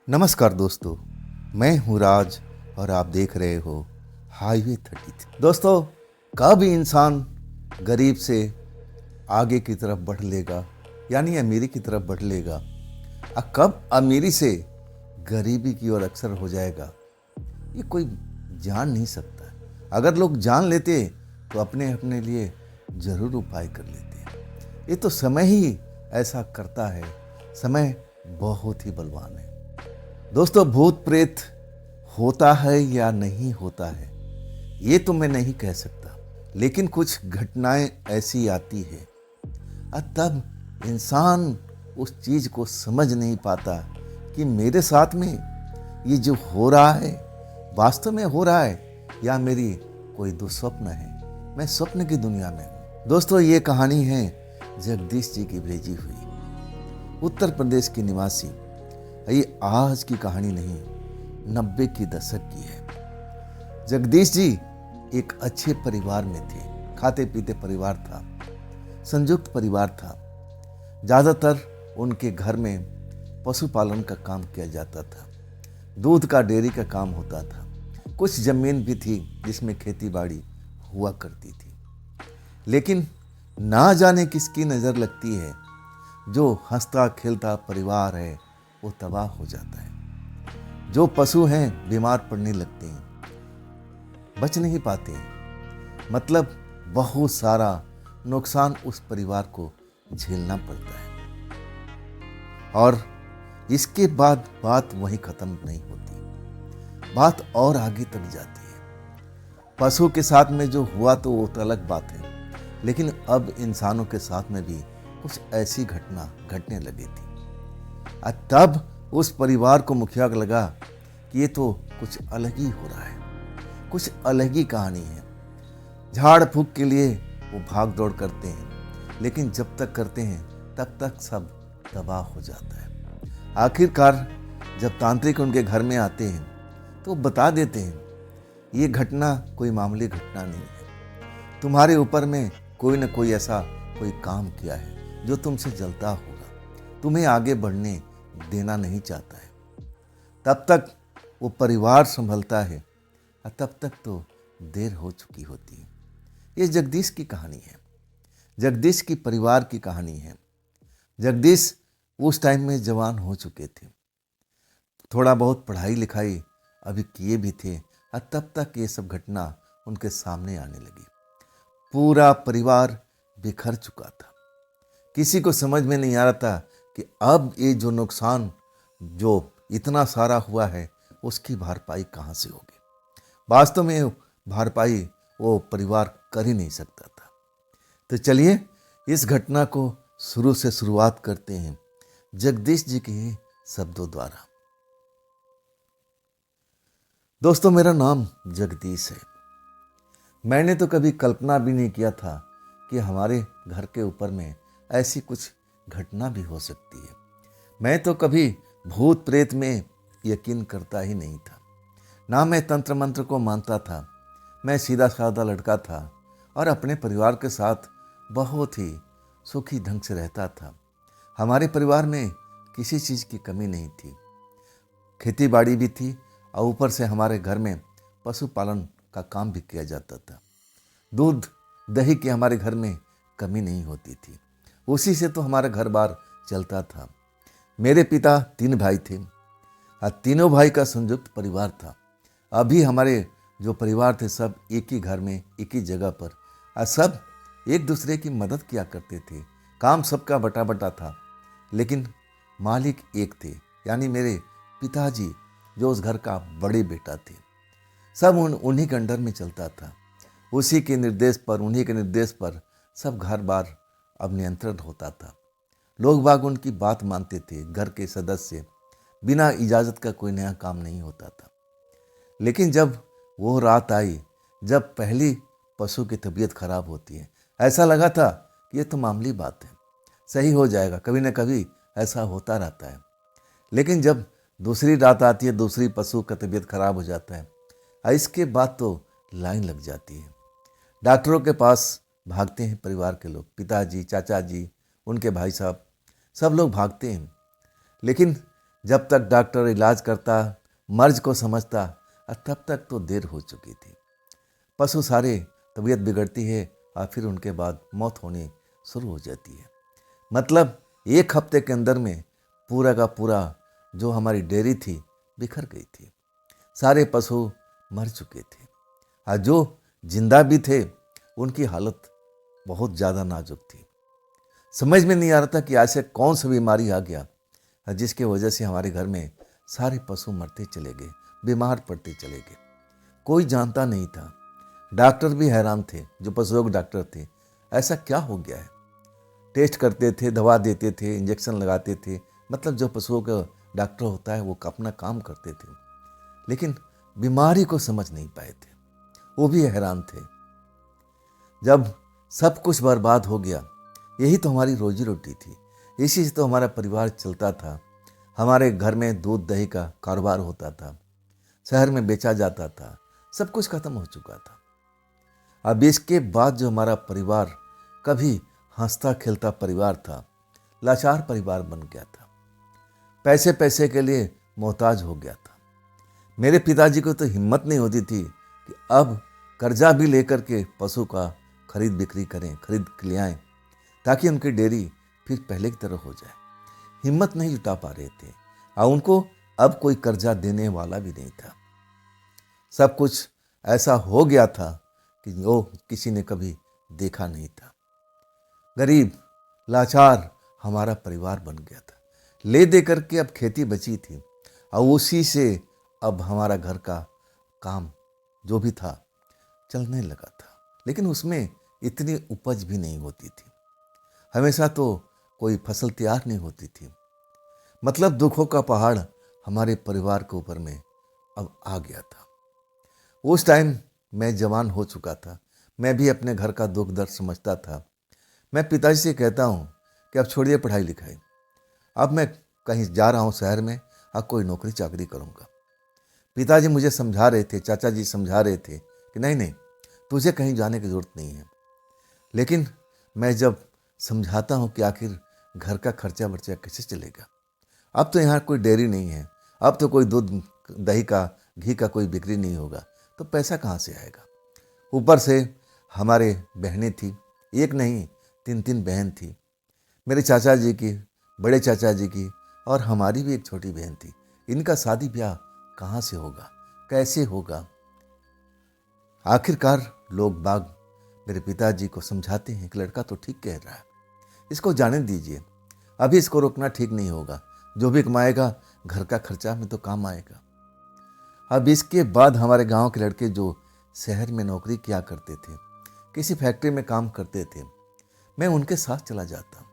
नमस्कार दोस्तों, मैं हूँ राज और आप देख रहे हो हाईवे 33। दोस्तों, कब इंसान गरीब से आगे की तरफ बढ़ लेगा, यानी अमीरी की तरफ बढ़ लेगा, और कब अमीरी से गरीबी की ओर अक्सर हो जाएगा, ये कोई जान नहीं सकता। अगर लोग जान लेते तो अपने अपने लिए जरूर उपाय कर लेते। ये तो समय ही ऐसा करता है। समय बहुत ही बलवान है। दोस्तों, भूत प्रेत होता है या नहीं होता है, ये तो मैं नहीं कह सकता, लेकिन कुछ घटनाएं ऐसी आती है और तब इंसान उस चीज को समझ नहीं पाता कि मेरे साथ में ये जो हो रहा है वास्तव में हो रहा है या मेरी कोई दुस्वप्न है, मैं स्वप्न की दुनिया में हूँ। दोस्तों, ये कहानी है जगदीश जी की भेजी हुई, उत्तर प्रदेश के निवासी। ये आज की कहानी नहीं, 90 की दशक की है। जगदीश जी एक अच्छे परिवार में थे। खाते पीते परिवार था, संयुक्त परिवार था। ज़्यादातर उनके घर में पशुपालन का काम किया जाता था, दूध का डेयरी का काम होता था। कुछ जमीन भी थी जिसमें खेती बाड़ी हुआ करती थी। लेकिन ना जाने किसकी नज़र लगती है, जो हंसता खेलता परिवार है वो तबाह हो जाता है। जो पशु हैं बीमार पड़ने लगते हैं, बच नहीं पाते हैं। मतलब बहुत सारा नुकसान उस परिवार को झेलना पड़ता है। और इसके बाद बात वहीं खत्म नहीं होती, बात और आगे तक जाती है। पशु के साथ में जो हुआ तो वो तो अलग बात है, लेकिन अब इंसानों के साथ में भी कुछ ऐसी घटना घटने लगी थी। तब उस परिवार को मुखिया को लगा कि ये तो कुछ अलग ही हो रहा है, कुछ अलग ही कहानी है। झाड़ फूक के लिए वो भाग दौड़ करते हैं, लेकिन जब तक करते हैं तब तक सब तबाह हो जाता है। आखिरकार जब तांत्रिक उनके घर में आते हैं तो बता देते हैं, ये घटना कोई मामूली घटना नहीं है। तुम्हारे ऊपर में कोई न कोई ऐसा कोई काम किया है जो तुमसे जलता होगा, तुम्हें आगे बढ़ने देना नहीं चाहता है। तब तक वो परिवार संभलता है और तब तक तो देर हो चुकी होती है। ये जगदीश की कहानी है, जगदीश की परिवार की कहानी है। जगदीश उस टाइम में जवान हो चुके थे, थोड़ा बहुत पढ़ाई लिखाई अभी किए भी थे, और तब तक ये सब घटना उनके सामने आने लगी। पूरा परिवार बिखर चुका था। किसी को समझ में नहीं आ रहा था कि अब ये जो नुकसान जो इतना सारा हुआ है उसकी भरपाई कहाँ से होगी। वास्तव में भरपाई वो परिवार कर ही नहीं सकता था। तो चलिए इस घटना को शुरू से शुरुआत करते हैं जगदीश जी के शब्दों द्वारा। दोस्तों, मेरा नाम जगदीश है। मैंने तो कभी कल्पना भी नहीं किया था कि हमारे घर के ऊपर में ऐसी कुछ घटना भी हो सकती है। मैं तो कभी भूत प्रेत में यकीन करता ही नहीं था, ना मैं तंत्र मंत्र को मानता था। मैं सीधा साधा लड़का था और अपने परिवार के साथ बहुत ही सुखी ढंग से रहता था। हमारे परिवार में किसी चीज़ की कमी नहीं थी, खेती बाड़ी भी थी और ऊपर से हमारे घर में पशुपालन का काम भी किया जाता था। दूध दही की हमारे घर में कमी नहीं होती थी, उसी से तो हमारा घर बार चलता था। मेरे पिता 3 भाई थे और तीनों भाई का संयुक्त परिवार था। अभी हमारे जो परिवार थे सब एक ही घर में एक ही जगह पर, और सब एक दूसरे की मदद किया करते थे। काम सबका बटा बटा था, लेकिन मालिक एक थे, यानी मेरे पिताजी, जो उस घर का बड़े बेटा थे। सब उन्हीं के अंडर में चलता था। उसी के निर्देश पर, उन्हीं के निर्देश पर सब घर बार अब नियंत्रण होता था। लोग बाग उनकी बात मानते थे। घर के सदस्य बिना इजाज़त का कोई नया काम नहीं होता था। लेकिन जब वो रात आई जब पहली पशु की तबीयत खराब होती है, ऐसा लगा था कि ये तो मामूली बात है, सही हो जाएगा, कभी ना कभी ऐसा होता रहता है। लेकिन जब दूसरी रात आती है, दूसरी पशु का तबीयत खराब हो जाता है, और इसके बाद तो लाइन लग जाती है। डॉक्टरों के पास भागते हैं परिवार के लोग, पिताजी, चाचा जी, उनके भाई साहब, सब लोग भागते हैं। लेकिन जब तक डॉक्टर इलाज करता, मर्ज को समझता, तब तक तो देर हो चुकी थी। पशु सारे तबीयत बिगड़ती है और फिर उनके बाद मौत होनी शुरू हो जाती है। मतलब एक हफ्ते के अंदर में पूरा का पूरा जो हमारी डेयरी थी बिखर गई थी। सारे पशु मर चुके थे और जो जिंदा भी थे उनकी हालत बहुत ज़्यादा नाजुक थी। समझ में नहीं आ रहा था कि ऐसे कौन सा बीमारी आ गया जिसके वजह से हमारे घर में सारे पशु मरते चले गए, बीमार पड़ते चले गए। कोई जानता नहीं था। डॉक्टर भी हैरान थे, जो पशुओं के डॉक्टर थे, ऐसा क्या हो गया है। टेस्ट करते थे, दवा देते थे, इंजेक्शन लगाते थे, मतलब जो पशुओं का डॉक्टर होता है वो अपना काम करते थे, लेकिन बीमारी को समझ नहीं पाए थे। वो भी हैरान थे। जब सब कुछ बर्बाद हो गया, यही तो हमारी रोजी रोटी थी, इसी से तो हमारा परिवार चलता था। हमारे घर में दूध दही का कारोबार होता था, शहर में बेचा जाता था, सब कुछ खत्म हो चुका था। अब इसके बाद जो हमारा परिवार कभी हंसता खेलता परिवार था, लाचार परिवार बन गया था, पैसे पैसे के लिए मोहताज हो गया था। मेरे पिताजी को तो हिम्मत नहीं होती थी कि अब कर्जा भी लेकर के पशु का खरीद बिक्री करें, खरीद के ले आएं, ताकि उनकी डेयरी फिर पहले की तरह हो जाए। हिम्मत नहीं जुटा पा रहे थे और उनको अब कोई कर्जा देने वाला भी नहीं था। सब कुछ ऐसा हो गया था कि वो किसी ने कभी देखा नहीं था। गरीब लाचार हमारा परिवार बन गया था। ले दे करके अब खेती बची थी और उसी से अब हमारा घर का काम जो भी था चलने लगा था, लेकिन उसमें इतनी उपज भी नहीं होती थी। हमेशा तो कोई फसल तैयार नहीं होती थी। मतलब दुखों का पहाड़ हमारे परिवार के ऊपर में अब आ गया था। उस टाइम मैं जवान हो चुका था, मैं भी अपने घर का दुख दर्द समझता था। मैं पिताजी से कहता हूँ कि अब छोड़िए पढ़ाई लिखाई, अब मैं कहीं जा रहा हूँ शहर में, अब कोई नौकरी चाकरी करूँगा। पिताजी मुझे समझा रहे थे, चाचा जी समझा रहे थे कि नहीं नहीं, तुझे कहीं जाने की ज़रूरत नहीं है। लेकिन मैं जब समझाता हूँ कि आखिर घर का खर्चा वर्चा कैसे चलेगा, अब तो यहाँ कोई डेयरी नहीं है, अब तो कोई दूध दही का घी का कोई बिक्री नहीं होगा, तो पैसा कहाँ से आएगा। ऊपर से हमारे बहनें थी, एक नहीं 3 बहन थी, मेरे चाचा जी की, बड़े चाचा जी की, और हमारी भी एक छोटी बहन थी। इनका शादी ब्याह कहाँ से होगा, कैसे होगा। आखिरकार लोग बाग मेरे पिताजी को समझाते हैं कि लड़का तो ठीक कह रहा है, इसको जाने दीजिए, अभी इसको रोकना ठीक नहीं होगा, जो भी कमाएगा घर का खर्चा में तो काम आएगा। अब इसके बाद हमारे गांव के लड़के जो शहर में नौकरी किया करते थे, किसी फैक्ट्री में काम करते थे, मैं उनके साथ चला जाता।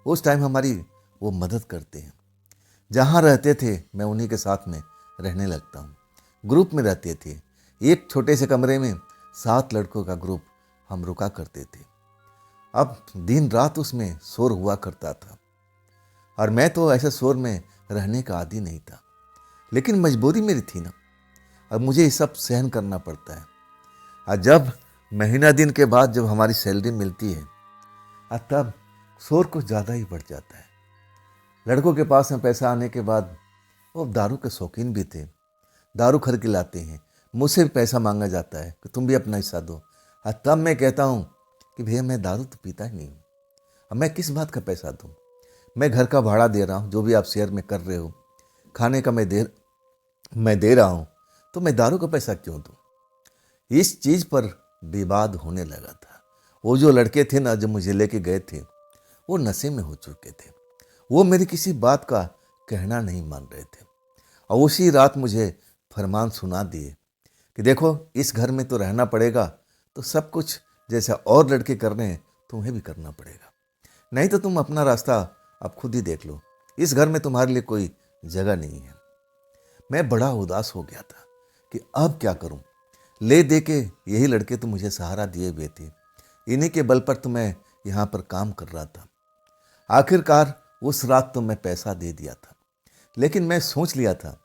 उस टाइम हमारी वो मदद करते हैं। जहाँ रहते थे मैं उन्हीं के साथ में रहने लगता हूँ। ग्रुप में रहते थे, एक छोटे से कमरे में 7 लड़कों का ग्रुप हम रुका करते थे। अब दिन रात उसमें शोर हुआ करता था और मैं तो ऐसे शोर में रहने का आदी नहीं था, लेकिन मजबूरी मेरी थी ना, अब मुझे ये सब सहन करना पड़ता है। और जब महीना दिन के बाद जब हमारी सैलरी मिलती है, तब शोर कुछ ज़्यादा ही बढ़ जाता है। लड़कों के पास में पैसा आने के बाद वो दारू के शौकीन भी थे, दारू खरीद के लाते हैं, मुझसे भी पैसा मांगा जाता है कि तुम भी अपना हिस्सा दो। तब मैं कहता हूँ कि भैया मैं दारू तो पीता ही नहीं हूँ, अब मैं किस बात का पैसा दूँ। मैं घर का भाड़ा दे रहा हूँ, जो भी आप शेयर में कर रहे हो, खाने का मैं दे रहा हूँ, तो मैं दारू का पैसा क्यों दूँ। इस चीज़ पर विवाद होने लगा था। वो जो लड़के थे ना, जो मुझे लेके गए थे, वो नशे में हो चुके थे। वो मेरी किसी बात का कहना नहीं मान रहे थे और उसी रात मुझे फरमान सुना दिए कि देखो, इस घर में तो रहना पड़ेगा, तो सब कुछ जैसा और लड़के कर रहे हैं तुम्हें भी करना पड़ेगा, नहीं तो तुम अपना रास्ता अब खुद ही देख लो, इस घर में तुम्हारे लिए कोई जगह नहीं है। मैं बड़ा उदास हो गया था कि अब क्या करूं। ले दे के यही लड़के तो मुझे सहारा दिए हुए थे, इन्हीं के बल पर तो मैं यहाँ पर काम कर रहा था। आखिरकार उस रात तो मैं पैसा दे दिया था, लेकिन मैं सोच लिया था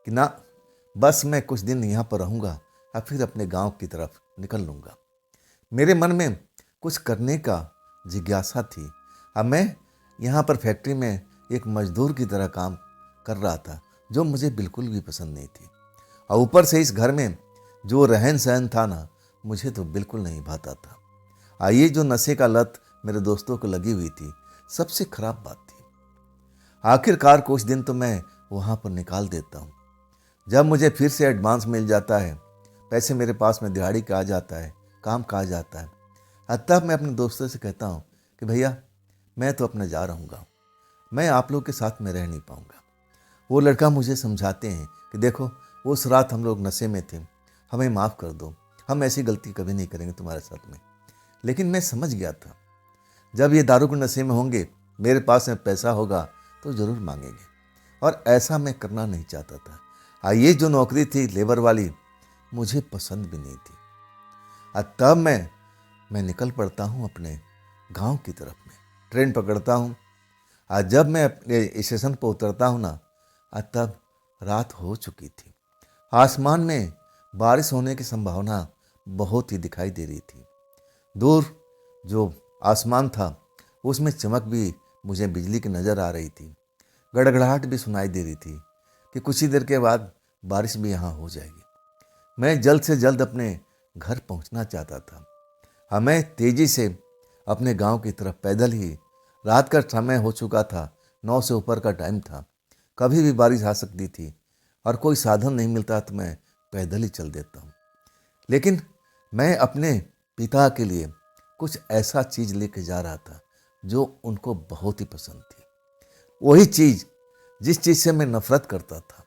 कि ना, बस मैं कुछ दिन यहाँ पर रहूँगा और फिर अपने गांव की तरफ निकल लूँगा। मेरे मन में कुछ करने का जिज्ञासा थी। अब मैं यहाँ पर फैक्ट्री में एक मजदूर की तरह काम कर रहा था जो मुझे बिल्कुल भी पसंद नहीं थी। और ऊपर से इस घर में जो रहन सहन था ना, मुझे तो बिल्कुल नहीं भाता था। ये जो नशे का लत मेरे दोस्तों को लगी हुई थी, सबसे खराब बात थी। आखिरकार कुछ दिन तो मैं वहाँ पर निकाल देता हूँ। जब मुझे फिर से एडवांस मिल जाता है, पैसे मेरे पास में दिहाड़ी का आ जाता है, काम का आ जाता है, तब मैं अपने दोस्तों से कहता हूँ कि भैया मैं तो अपने जा रहूँगा, मैं आप लोग के साथ में रह नहीं पाऊँगा। वो लड़का मुझे समझाते हैं कि देखो उस रात हम लोग नशे में थे, हमें माफ़ कर दो, हम ऐसी गलती कभी नहीं करेंगे तुम्हारे साथ में। लेकिन मैं समझ गया था, जब ये दारू के नशे में होंगे, मेरे पास में पैसा होगा तो ज़रूर मांगेंगे, और ऐसा मैं करना नहीं चाहता था। ये जो नौकरी थी लेबर वाली, मुझे पसंद भी नहीं थी। तब मैं निकल पड़ता हूँ अपने गांव की तरफ में, ट्रेन पकड़ता हूँ। जब मैं अपने स्टेशन पर उतरता हूँ ना, तब रात हो चुकी थी। आसमान में बारिश होने की संभावना बहुत ही दिखाई दे रही थी। दूर जो आसमान था उसमें चमक भी मुझे बिजली की नज़र आ रही थी। गड़गड़ाहट भी सुनाई दे रही थी कि कुछ ही देर के बाद बारिश भी यहाँ हो जाएगी। मैं जल्द से जल्द अपने घर पहुँचना चाहता था। मैं तेज़ी से अपने गांव की तरफ पैदल ही, रात का समय हो चुका था, 9 से ऊपर का टाइम था, कभी भी बारिश आ सकती थी और कोई साधन नहीं मिलता तो मैं पैदल ही चल देता हूँ। लेकिन मैं अपने पिता के लिए कुछ ऐसा चीज़ लेके जा रहा था जो उनको बहुत ही पसंद थी। वही चीज़ जिस चीज़ से मैं नफरत करता था,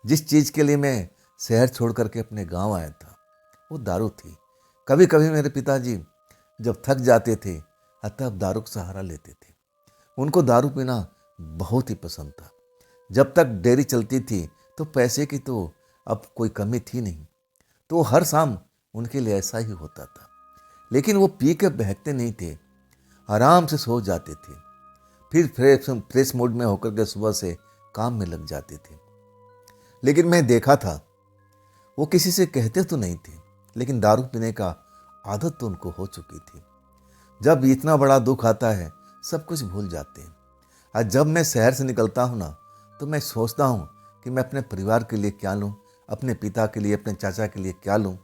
जिस चीज़ के लिए मैं शहर छोड़ करके अपने गांव आया था, वो दारू थी। कभी कभी मेरे पिताजी जब थक जाते थे तब दारू का सहारा लेते थे। उनको दारू पीना बहुत ही पसंद था। जब तक डेयरी चलती थी तो पैसे की तो अब कोई कमी थी नहीं, तो हर शाम उनके लिए ऐसा ही होता था। लेकिन वो पी के बहकते नहीं थे, आराम से सो जाते थे, फिर फ्रेश मूड में होकर के सुबह से काम में लग जाते थे। लेकिन मैं देखा था, वो किसी से कहते तो नहीं थे, लेकिन दारू पीने का आदत तो उनको हो चुकी थी। जब इतना बड़ा दुख आता है, सब कुछ भूल जाते हैं। आज जब मैं शहर से निकलता हूँ ना, तो मैं सोचता हूँ कि मैं अपने परिवार के लिए क्या लूँ, अपने पिता के लिए, अपने चाचा के लिए क्या लूँ।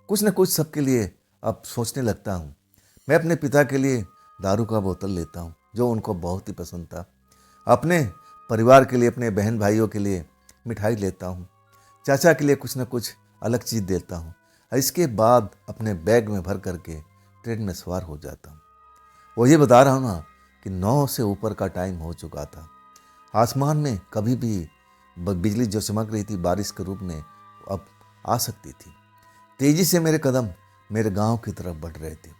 कुछ न कुछ सबके लिए अब सोचने लगता हूँ। मैं अपने पिता के लिए दारू का बोतल लेता हूँ जो उनको बहुत ही पसंद था। अपने परिवार के लिए, अपने बहन भाइयों के लिए मिठाई लेता हूँ। चाचा के लिए कुछ न कुछ अलग चीज़ देता हूँ। इसके बाद अपने बैग में भर करके ट्रेन में सवार हो जाता हूँ। वो ये बता रहा हूँ ना कि 9 से ऊपर का टाइम हो चुका था। आसमान में कभी भी बिजली जो चमक रही थी बारिश के रूप में, अब आ सकती थी। तेजी से मेरे कदम मेरे गांव की तरफ बढ़ रहे थे।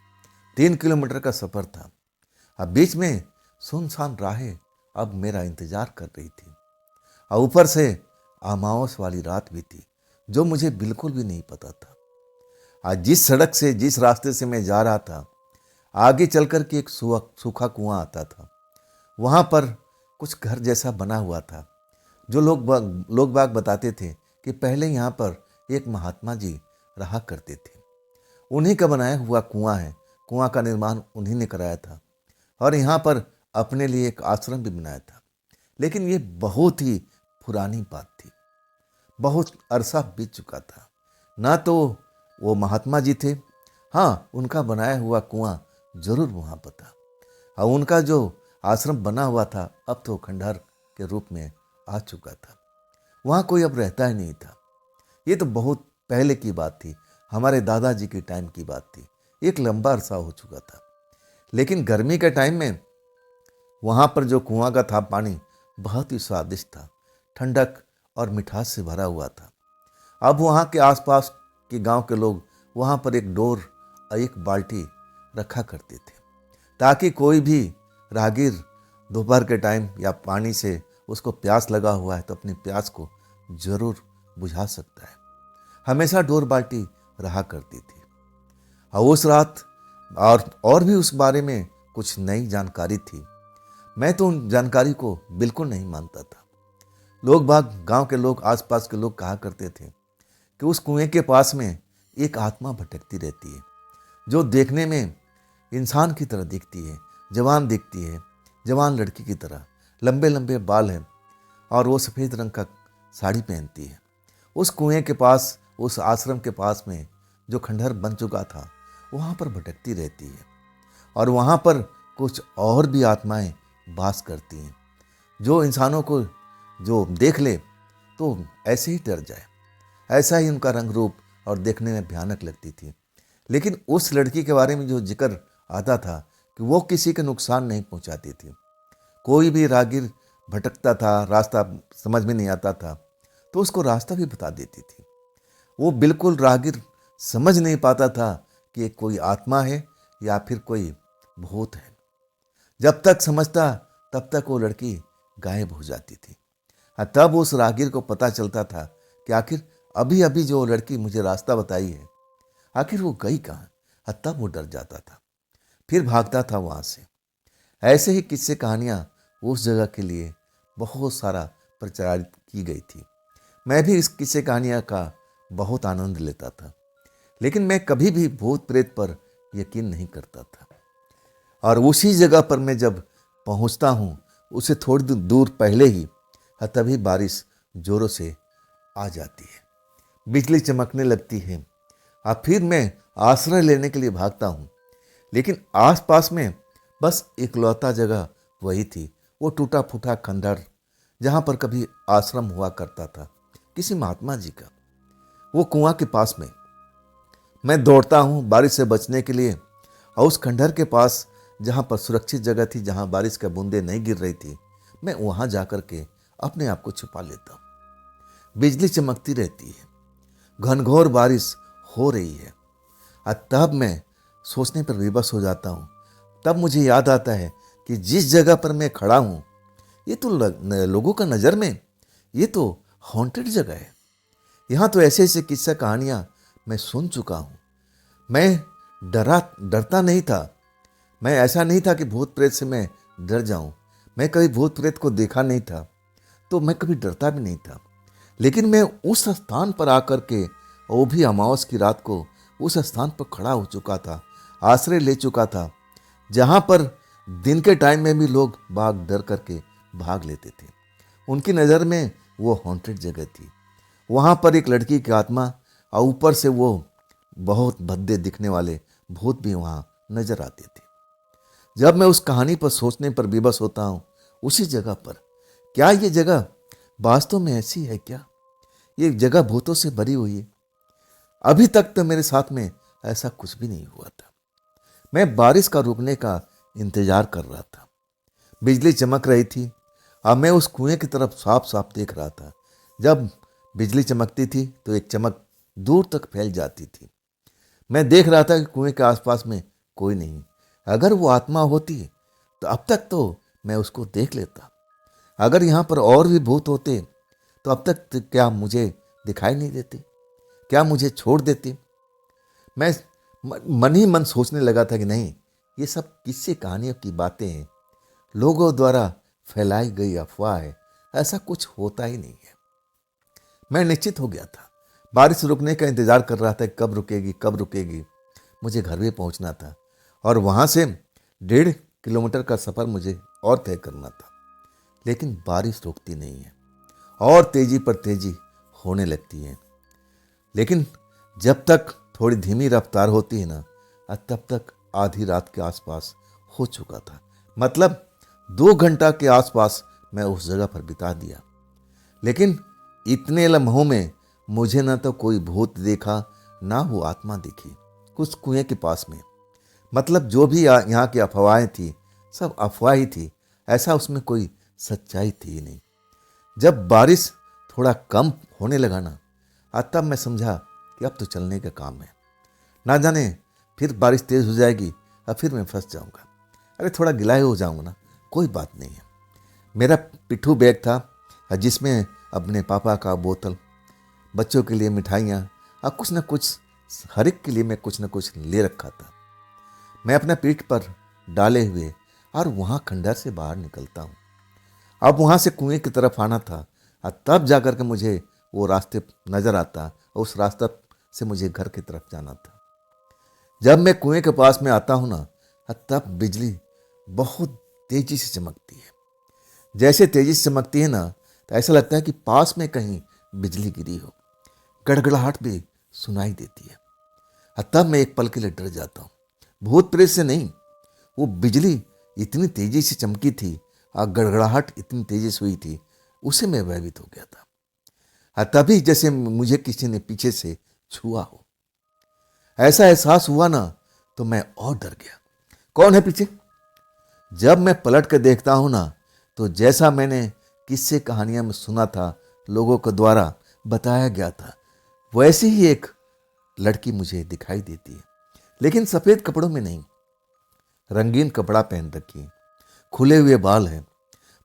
3 किलोमीटर का सफ़र था। अब बीच में सुनसान राहें अब मेरा इंतजार कर रही थी, और ऊपर से अमावस वाली रात भी थी जो मुझे बिल्कुल भी नहीं पता था। आज जिस सड़क से, जिस रास्ते से मैं जा रहा था, आगे चल कर के एक सूखा कुआं आता था। वहाँ पर कुछ घर जैसा बना हुआ था, जो लोग बाग बताते थे कि पहले यहाँ पर एक महात्मा जी रहा करते थे। उन्हीं का बनाया हुआ कुआं है। कुआं का निर्माण उन्हीं ने कराया था, और यहाँ पर अपने लिए एक आश्रम भी बनाया था। लेकिन ये बहुत ही पुरानी बात थी, बहुत अरसा बीत चुका था। ना तो वो महात्मा जी थे, हाँ उनका बनाया हुआ कुआं जरूर वहाँ पर था, और उनका जो आश्रम बना हुआ था अब तो खंडहर के रूप में आ चुका था। वहाँ कोई अब रहता ही नहीं था। ये तो बहुत पहले की बात थी, हमारे दादाजी के टाइम की बात थी। एक लंबा अरसा हो चुका था। लेकिन गर्मी के टाइम में वहाँ पर जो कुआं का था पानी बहुत ही स्वादिष्ट था, ठंडक और मिठास से भरा हुआ था। अब वहाँ के आसपास के गांव के लोग वहाँ पर एक डोर और एक बाल्टी रखा करते थे, ताकि कोई भी राहगीर दोपहर के टाइम या पानी से उसको प्यास लगा हुआ है तो अपनी प्यास को जरूर बुझा सकता है। हमेशा डोर बाल्टी रहा करती थी। और उस रात और भी उस बारे में कुछ नई जानकारी थी। मैं तो उन जानकारी को बिल्कुल नहीं मानता था। लोग बाग, गांव के लोग, आसपास के लोग कहा करते थे कि उस कुएं के पास में एक आत्मा भटकती रहती है, जो देखने में इंसान की तरह दिखती है, जवान दिखती है, जवान लड़की की तरह, लंबे लंबे बाल हैं, और वो सफ़ेद रंग का साड़ी पहनती है। उस कुएं के पास, उस आश्रम के पास में जो खंडहर बन चुका था, वहाँ पर भटकती रहती है और वहाँ पर कुछ और भी आत्माएं वास करती हैं, जो इंसानों को जो देख ले तो ऐसे ही डर जाए। ऐसा ही उनका रंग रूप और देखने में भयानक लगती थी। लेकिन उस लड़की के बारे में जो जिक्र आता था कि वो किसी के नुकसान नहीं पहुंचाती थी। कोई भी राहगीर भटकता था, रास्ता समझ में नहीं आता था, तो उसको रास्ता भी बता देती थी। वो बिल्कुल राहगीर समझ नहीं पाता था कि एक कोई आत्मा है या फिर कोई भूत है। जब तक समझता तब तक वो लड़की गायब हो जाती थी। तब उस राहगीर को पता चलता था कि आखिर अभी अभी जो लड़की मुझे रास्ता बताई है, आखिर वो गई कहाँ। तब वो डर जाता था, फिर भागता था वहाँ से। ऐसे ही किस्से कहानियाँ उस जगह के लिए बहुत सारा प्रचारित की गई थी। मैं भी इस किस्से कहानियाँ का बहुत आनंद लेता था, लेकिन मैं कभी भी भूत प्रेत पर यकीन नहीं करता था। और उसी जगह पर मैं जब पहुंचता हूं, उसे थोड़ी दूर पहले ही तभी बारिश जोरों से आ जाती है, बिजली चमकने लगती है। अब फिर मैं आश्रय लेने के लिए भागता हूं, लेकिन आसपास में बस इकलौता जगह वही थी, वो टूटा फूटा खंडहर जहां पर कभी आश्रम हुआ करता था किसी महात्मा जी का। वो कुआं के पास में मैं दौड़ता हूं बारिश से बचने के लिए, और उस खंडहर के पास जहां पर सुरक्षित जगह थी, जहां बारिश के बूंदें नहीं गिर रही थी, मैं वहां जाकर के अपने आप को छुपा लेता हूं। बिजली चमकती रहती है, घनघोर बारिश हो रही है, और तब मैं सोचने पर विवश हो जाता हूं। तब मुझे याद आता है कि जिस जगह पर मैं खड़ा हूं, ये तो लोगों का नज़र में ये तो हॉन्टेड जगह है। यहाँ तो ऐसे ऐसे किस्सा कहानियाँ मैं सुन चुका हूँ। मैं डरता नहीं था। मैं ऐसा नहीं था कि भूत प्रेत से मैं डर जाऊं। मैं कभी भूत प्रेत को देखा नहीं था, तो मैं कभी डरता भी नहीं था। लेकिन मैं उस स्थान पर आकर के, वो भी अमावस की रात को, उस स्थान पर खड़ा हो चुका था, आश्रय ले चुका था, जहाँ पर दिन के टाइम में भी लोग भाग डर करके भाग लेते थे। उनकी नज़र में वो हॉन्टेड जगह थी। वहाँ पर एक लड़की की आत्मा और ऊपर से वो बहुत भद्दे दिखने वाले भूत भी वहाँ नजर आते थे। जब मैं उस कहानी पर सोचने पर विवश होता हूँ, उसी जगह पर, क्या ये जगह वास्तव में ऐसी है क्या? ये जगह भूतों से भरी हुई है? अभी तक तो मेरे साथ में ऐसा कुछ भी नहीं हुआ था। मैं बारिश का रुकने का इंतजार कर रहा था। बिजली चमक रही थी, अब मैं उस कुएं की तरफ साफ साफ देख रहा था। जब बिजली चमकती थी तो एक चमक दूर तक फैल जाती थी। मैं देख रहा था कि कुएं के आसपास में कोई नहीं। अगर वो आत्मा होती तो अब तक तो मैं उसको देख लेता। अगर यहाँ पर और भी भूत होते तो अब तक तो क्या मुझे दिखाई नहीं देते? क्या मुझे छोड़ देते? मैं मन ही मन सोचने लगा था कि नहीं, ये सब किस्से कहानियों की बातें हैं, लोगों द्वारा फैलाई गई अफवाह है, ऐसा कुछ होता ही नहीं है। मैं निश्चित हो गया था। बारिश रुकने का इंतजार कर रहा था, कब रुकेगी कब रुकेगी। मुझे घर भी पहुंचना था और वहां से 1.5 किलोमीटर का सफर मुझे और तय करना था। लेकिन बारिश रुकती नहीं है और तेजी पर तेजी होने लगती है। लेकिन जब तक थोड़ी धीमी रफ्तार होती है ना, तब तक आधी रात के आसपास हो चुका था। मतलब 2 घंटा के आसपास मैं उस जगह पर बिता दिया। लेकिन इतने लम्हों में मुझे ना तो कोई भूत देखा, ना वो आत्मा दिखी कुछ कुएं के पास में। मतलब जो भी यहाँ की अफवाहें थी, सब अफवाह ही थी, ऐसा उसमें कोई सच्चाई थी ही नहीं। जब बारिश थोड़ा कम होने लगा ना, तब मैं समझा कि अब तो चलने का काम है। ना जाने फिर बारिश तेज हो जाएगी और फिर मैं फंस जाऊंगा। अरे थोड़ा गिलाए हो जाऊंगा ना, कोई बात नहीं है। मेरा पिट्ठू बैग था जिसमें अपने पापा का बोतल, बच्चों के लिए मिठाइयाँ और कुछ न कुछ, हर एक के लिए मैं कुछ न कुछ ले रखा था। मैं अपना पीठ पर डाले हुए और वहाँ खंडहर से बाहर निकलता हूँ। अब वहाँ से कुएं की तरफ आना था और तब जाकर के मुझे वो रास्ते नज़र आता और उस रास्ते से मुझे घर की तरफ जाना था। जब मैं कुएं के पास में आता हूँ ना, तब बिजली बहुत तेजी से चमकती है। जैसे तेजी से चमकती है ना, तो ऐसा लगता है कि पास में कहीं बिजली गिरी हो, गड़गड़ाहट भी सुनाई देती है। तब मैं एक पल के लिए डर जाता हूँ। भूत प्रेत से नहीं, वो बिजली इतनी तेजी से चमकी थी और गड़गड़ाहट इतनी तेजी से हुई थी, उसे मैं भयभीत हो गया था। तभी जैसे मुझे किसी ने पीछे से छुआ हो, ऐसा एहसास हुआ ना, तो मैं और डर गया। कौन है पीछे? जब मैं पलट कर देखता हूं ना, तो जैसा मैंने किस्से कहानियां में सुना था, लोगों के द्वारा बताया गया था, वैसी ही एक लड़की मुझे दिखाई देती है, लेकिन सफेद कपड़ों में नहीं, रंगीन कपड़ा पहन रखी है, खुले हुए बाल हैं।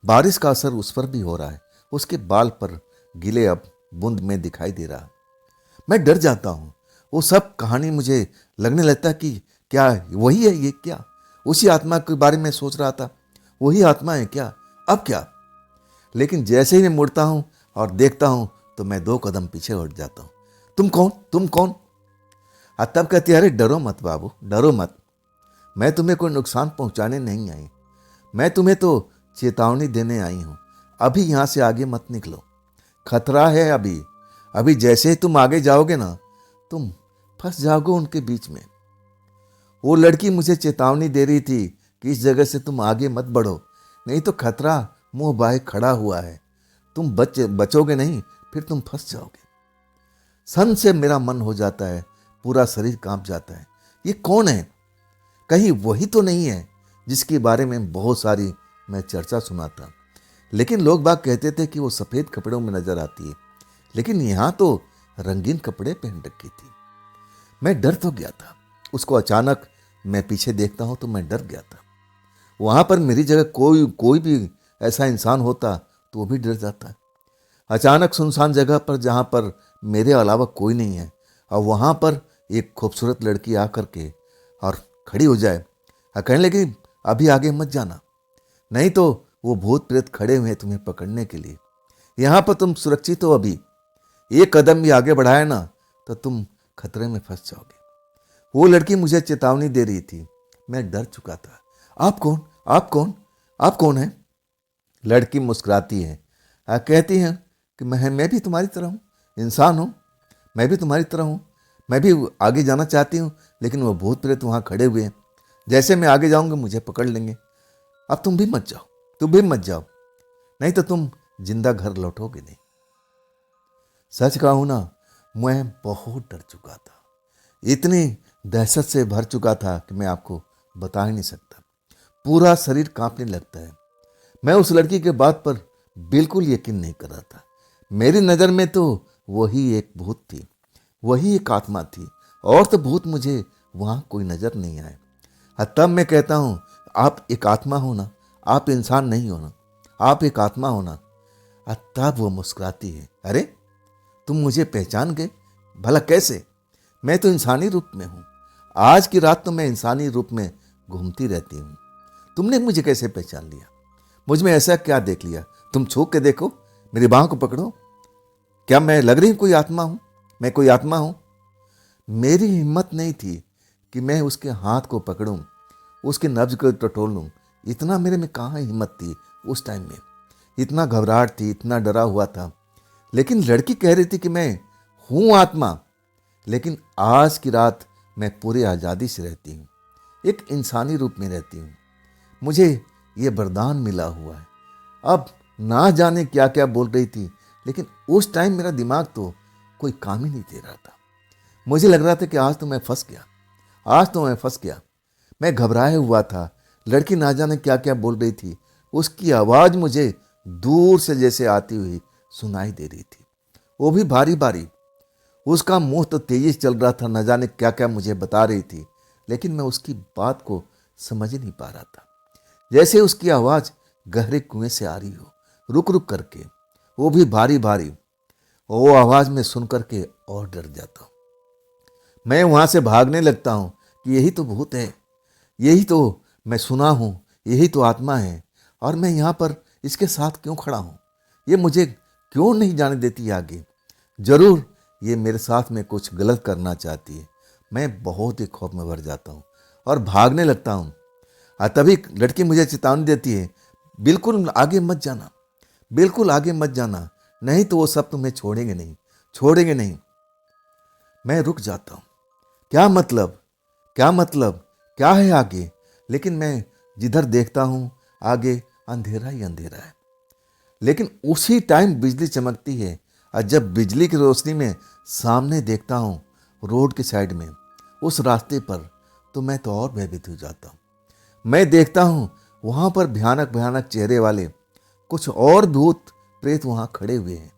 बारिश का असर उस पर भी हो रहा है, उसके बाल पर गीले अब बूंद में दिखाई दे रहा। मैं डर जाता हूँ। वो सब कहानी मुझे लगने लगता है कि क्या वही है ये? क्या उसी आत्मा के बारे में सोच रहा था? वही आत्मा है क्या? अब क्या? लेकिन जैसे ही मैं मुड़ता हूँ और देखता हूँ, तो मैं 2 कदम पीछे हट जाता हूँ। तुम कौन? तुम कौन? तब कहती है, अरे डरो मत बाबू, डरो मत। मैं तुम्हें कोई नुकसान पहुंचाने नहीं आई, मैं तुम्हें तो चेतावनी देने आई हूं। अभी यहां से आगे मत निकलो, खतरा है अभी। अभी जैसे ही तुम आगे जाओगे ना, तुम फंस जाओगे उनके बीच में। वो लड़की मुझे चेतावनी दे रही थी कि इस जगह से तुम आगे मत बढ़ो, नहीं तो खतरा मुंह बाहे खड़ा हुआ है। तुम बचोगे नहीं, फिर तुम फंस जाओगे। सन से मेरा मन हो जाता है, पूरा शरीर कांप जाता है। ये कौन है? कहीं वही तो नहीं है जिसके बारे में बहुत सारी मैं चर्चा सुना था, लेकिन लोग बाग कहते थे कि वो सफेद कपड़ों में नजर आती है, लेकिन यहां तो रंगीन कपड़े पहन रखी थी। मैं डर तो गया था। उसको अचानक मैं पीछे देखता हूं तो मैं डर गया था। वहां पर मेरी जगह कोई भी ऐसा इंसान होता तो वो भी डर जाता है। अचानक सुनसान जगह पर, जहां पर मेरे अलावा कोई नहीं है, और वहां पर एक खूबसूरत लड़की आकर के और खड़ी हो जाए और कहने लगी, अभी आगे मत जाना, नहीं तो वो भूत प्रेत खड़े हुए हैं तुम्हें पकड़ने के लिए। यहां पर तुम सुरक्षित हो, अभी एक कदम भी आगे बढ़ाया ना तो तुम खतरे में फंस जाओगे। वो लड़की मुझे चेतावनी दे रही थी। मैं डर चुका था। आप कौन? आप कौन? आप कौन है? लड़की मुस्कुराती है, कहती है कि मैं भी तुम्हारी तरह हूँ, इंसान हूँ, मैं भी तुम्हारी तरह हूँ। मैं भी आगे जाना चाहती हूँ, लेकिन वो भूत प्रेत वहाँ खड़े हुए हैं। जैसे मैं आगे जाऊँगा मुझे पकड़ लेंगे। अब तुम भी मत जाओ, तुम भी मत जाओ, नहीं तो तुम जिंदा घर लौटोगे नहीं। सच कहूँ ना, मैं बहुत डर चुका था। इतनी दहशत से भर चुका था कि मैं आपको बता ही नहीं सकता। पूरा शरीर कांपने लगता है। मैं उस लड़की के बात पर बिल्कुल यकीन नहीं कर रहा था। मेरी नज़र में तो वही एक भूत थी, वही एक आत्मा थी, और तो भूत मुझे वहाँ कोई नज़र नहीं आए। तब मैं कहता हूँ, आप एक आत्मा हो ना, आप इंसान नहीं हो ना, आप एक आत्मा हो ना। तब वो मुस्कुराती है, अरे तुम मुझे पहचान गए? भला कैसे? मैं तो इंसानी रूप में हूँ। आज की रात तो मैं इंसानी रूप में घूमती रहती हूँ। तुमने मुझे कैसे पहचान लिया? मुझ में ऐसा क्या देख लिया? तुम छू के देखो, मेरी बाहों को पकड़ो। क्या मैं लग रही हूँ कोई आत्मा हूँ? मैं कोई आत्मा हूँ? मेरी हिम्मत नहीं थी कि मैं उसके हाथ को पकड़ूं, उसके नब्ज को टटोल लूं। इतना मेरे में कहाँ हिम्मत थी उस टाइम में। इतना घबराहट थी, इतना डरा हुआ था। लेकिन लड़की कह रही थी कि मैं हूँ आत्मा, लेकिन आज की रात मैं पूरी आज़ादी से रहती हूँ, एक इंसानी रूप में रहती हूँ। मुझे ये वरदान मिला हुआ है। अब ना जाने क्या क्या बोल रही थी, लेकिन उस टाइम मेरा दिमाग तो कोई काम ही नहीं दे रहा था। मुझे लग रहा था कि आज तो मैं फंस गया, आज तो मैं फंस गया। मैं घबराया हुआ था। लड़की ना जाने क्या क्या बोल रही थी। उसकी आवाज़ मुझे दूर से जैसे आती हुई सुनाई दे रही थी, वो भी भारी भारी। उसका मुंह तो तेजी से चल रहा था, न जाने क्या क्या मुझे बता रही थी, लेकिन मैं उसकी बात को समझ ही नहीं पा रहा था। जैसे उसकी आवाज़ गहरे कुएं से आ रही हो, रुक रुक करके, वो भी भारी भारी। वो आवाज़ में सुन करके और डर जाता हूँ। मैं वहाँ से भागने लगता हूँ कि यही तो भूत है, यही तो मैं सुना हूँ, यही तो आत्मा है, और मैं यहाँ पर इसके साथ क्यों खड़ा हूँ? ये मुझे क्यों नहीं जाने देती आगे? जरूर ये मेरे साथ में कुछ गलत करना चाहती है। मैं बहुत ही खौफ में भर जाता हूँ और भागने लगता हूँ। तभी लड़की मुझे चेतावनी देती है, बिल्कुल आगे मत जाना, बिल्कुल आगे मत जाना, नहीं तो वो सब तुम्हें छोड़ेंगे नहीं, छोड़ेंगे नहीं। मैं रुक जाता हूँ। क्या मतलब, क्या मतलब, क्या है आगे? लेकिन मैं जिधर देखता हूँ आगे अंधेरा ही अंधेरा है। लेकिन उसी टाइम बिजली चमकती है, और जब बिजली की रोशनी में सामने देखता हूँ रोड के साइड में उस रास्ते पर, तो मैं तो और भयभीत हो जाता हूँ। मैं देखता हूँ वहाँ पर भयानक भयानक चेहरे वाले कुछ और भूत प्रेत वहाँ खड़े हुए हैं,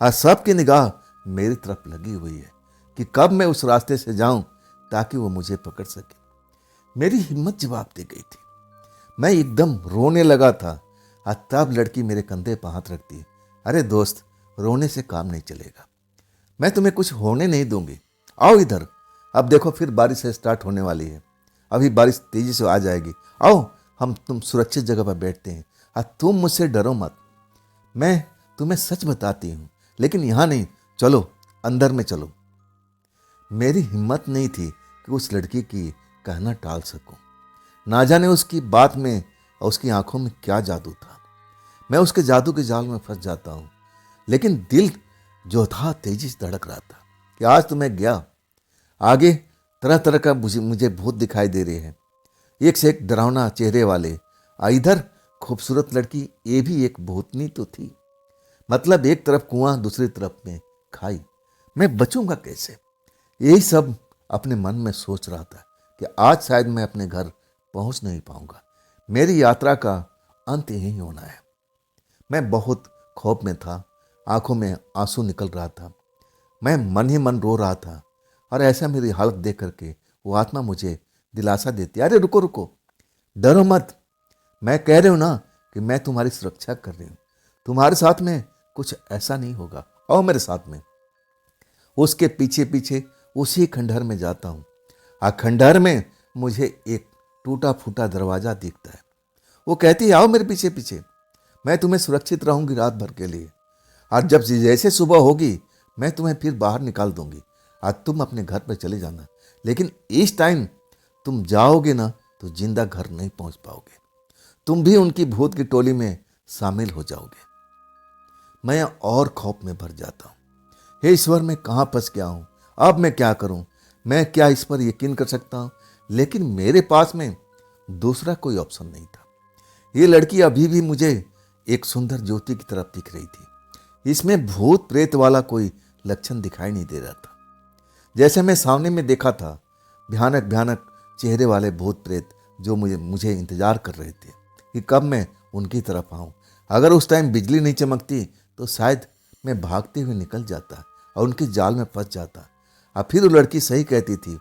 और सबकी निगाह मेरी तरफ लगी हुई है कि कब मैं उस रास्ते से जाऊं ताकि वो मुझे पकड़ सके। मेरी हिम्मत जवाब दे गई थी। मैं एकदम रोने लगा था, और तब लड़की मेरे कंधे पर हाथ रखती है। अरे दोस्त, रोने से काम नहीं चलेगा, मैं तुम्हें कुछ होने नहीं दूंगी, आओ इधर। अब देखो फिर बारिश स्टार्ट होने वाली है, अभी बारिश तेजी से आ जाएगी। आओ हम तुम सुरक्षित जगह पर बैठते हैं, और तुम मुझसे डरो मत। मैं तुम्हें सच बताती हूँ, लेकिन यहाँ नहीं, चलो अंदर में चलो। मेरी हिम्मत नहीं थी कि उस लड़की की कहना टाल सकूं। ना जाने उसकी बात में और उसकी आंखों में क्या जादू था। मैं उसके जादू के जाल में फंस जाता हूँ। लेकिन दिल जो था तेजी से धड़क रहा था कि आज तो मैं गया। आगे तरह तरह का मुझे भूत दिखाई दे रहे हैं, एक से एक डरावना चेहरे वाले। इधर खूबसूरत लड़की, ये भी एक भूतनी तो थी। मतलब एक तरफ कुआं, दूसरी तरफ में खाई। मैं बचूंगा कैसे? यही सब अपने मन में सोच रहा था कि आज शायद मैं अपने घर पहुंच नहीं पाऊंगा। मेरी यात्रा का अंत यही होना है। मैं बहुत खौफ में था, आंखों में आंसू निकल रहा था। मैं मन ही मन रो रहा था, और ऐसा मेरी हालत देख करके वो आत्मा मुझे दिलासा देती, अरे रुको रुको, डरो मत, मैं कह रही हूं ना कि मैं तुम्हारी सुरक्षा कर रही हूं, तुम्हारे साथ में कुछ ऐसा नहीं होगा, आओ मेरे साथ में। उसके पीछे पीछे उसी खंडहर में जाता हूँ। खंडहर में मुझे एक टूटा फूटा दरवाजा दिखता है। वो कहती है आओ मेरे पीछे पीछे, मैं तुम्हें सुरक्षित रहूंगी रात भर के लिए, और जब जैसे सुबह होगी मैं तुम्हें फिर बाहर निकाल दूंगी, और तुम अपने घर पर चले जाना। लेकिन इस टाइम तुम जाओगे ना तो जिंदा घर नहीं पहुंच पाओगे, तुम भी उनकी भूत की टोली में शामिल हो जाओगे। मैं और खौफ में भर जाता हूँ। हे ईश्वर, मैं कहाँ फंस गया हूँ, अब मैं क्या करूँ? मैं क्या इस पर यकीन कर सकता हूँ? लेकिन मेरे पास में दूसरा कोई ऑप्शन नहीं था। ये लड़की अभी भी मुझे एक सुंदर ज्योति की तरफ दिख रही थी। इसमें भूत प्रेत वाला कोई लक्षण दिखाई नहीं दे रहा था। जैसे मैं सामने में देखा था, भयानक भयानक चेहरे वाले भूत प्रेत जो मुझे इंतजार कर रहे थे कि कब मैं उनकी तरफ आऊं। अगर उस टाइम बिजली नहीं चमकती तो शायद मैं भागते हुए निकल जाता और उनके जाल में फंस जाता। और फिर वो लड़की सही कहती थी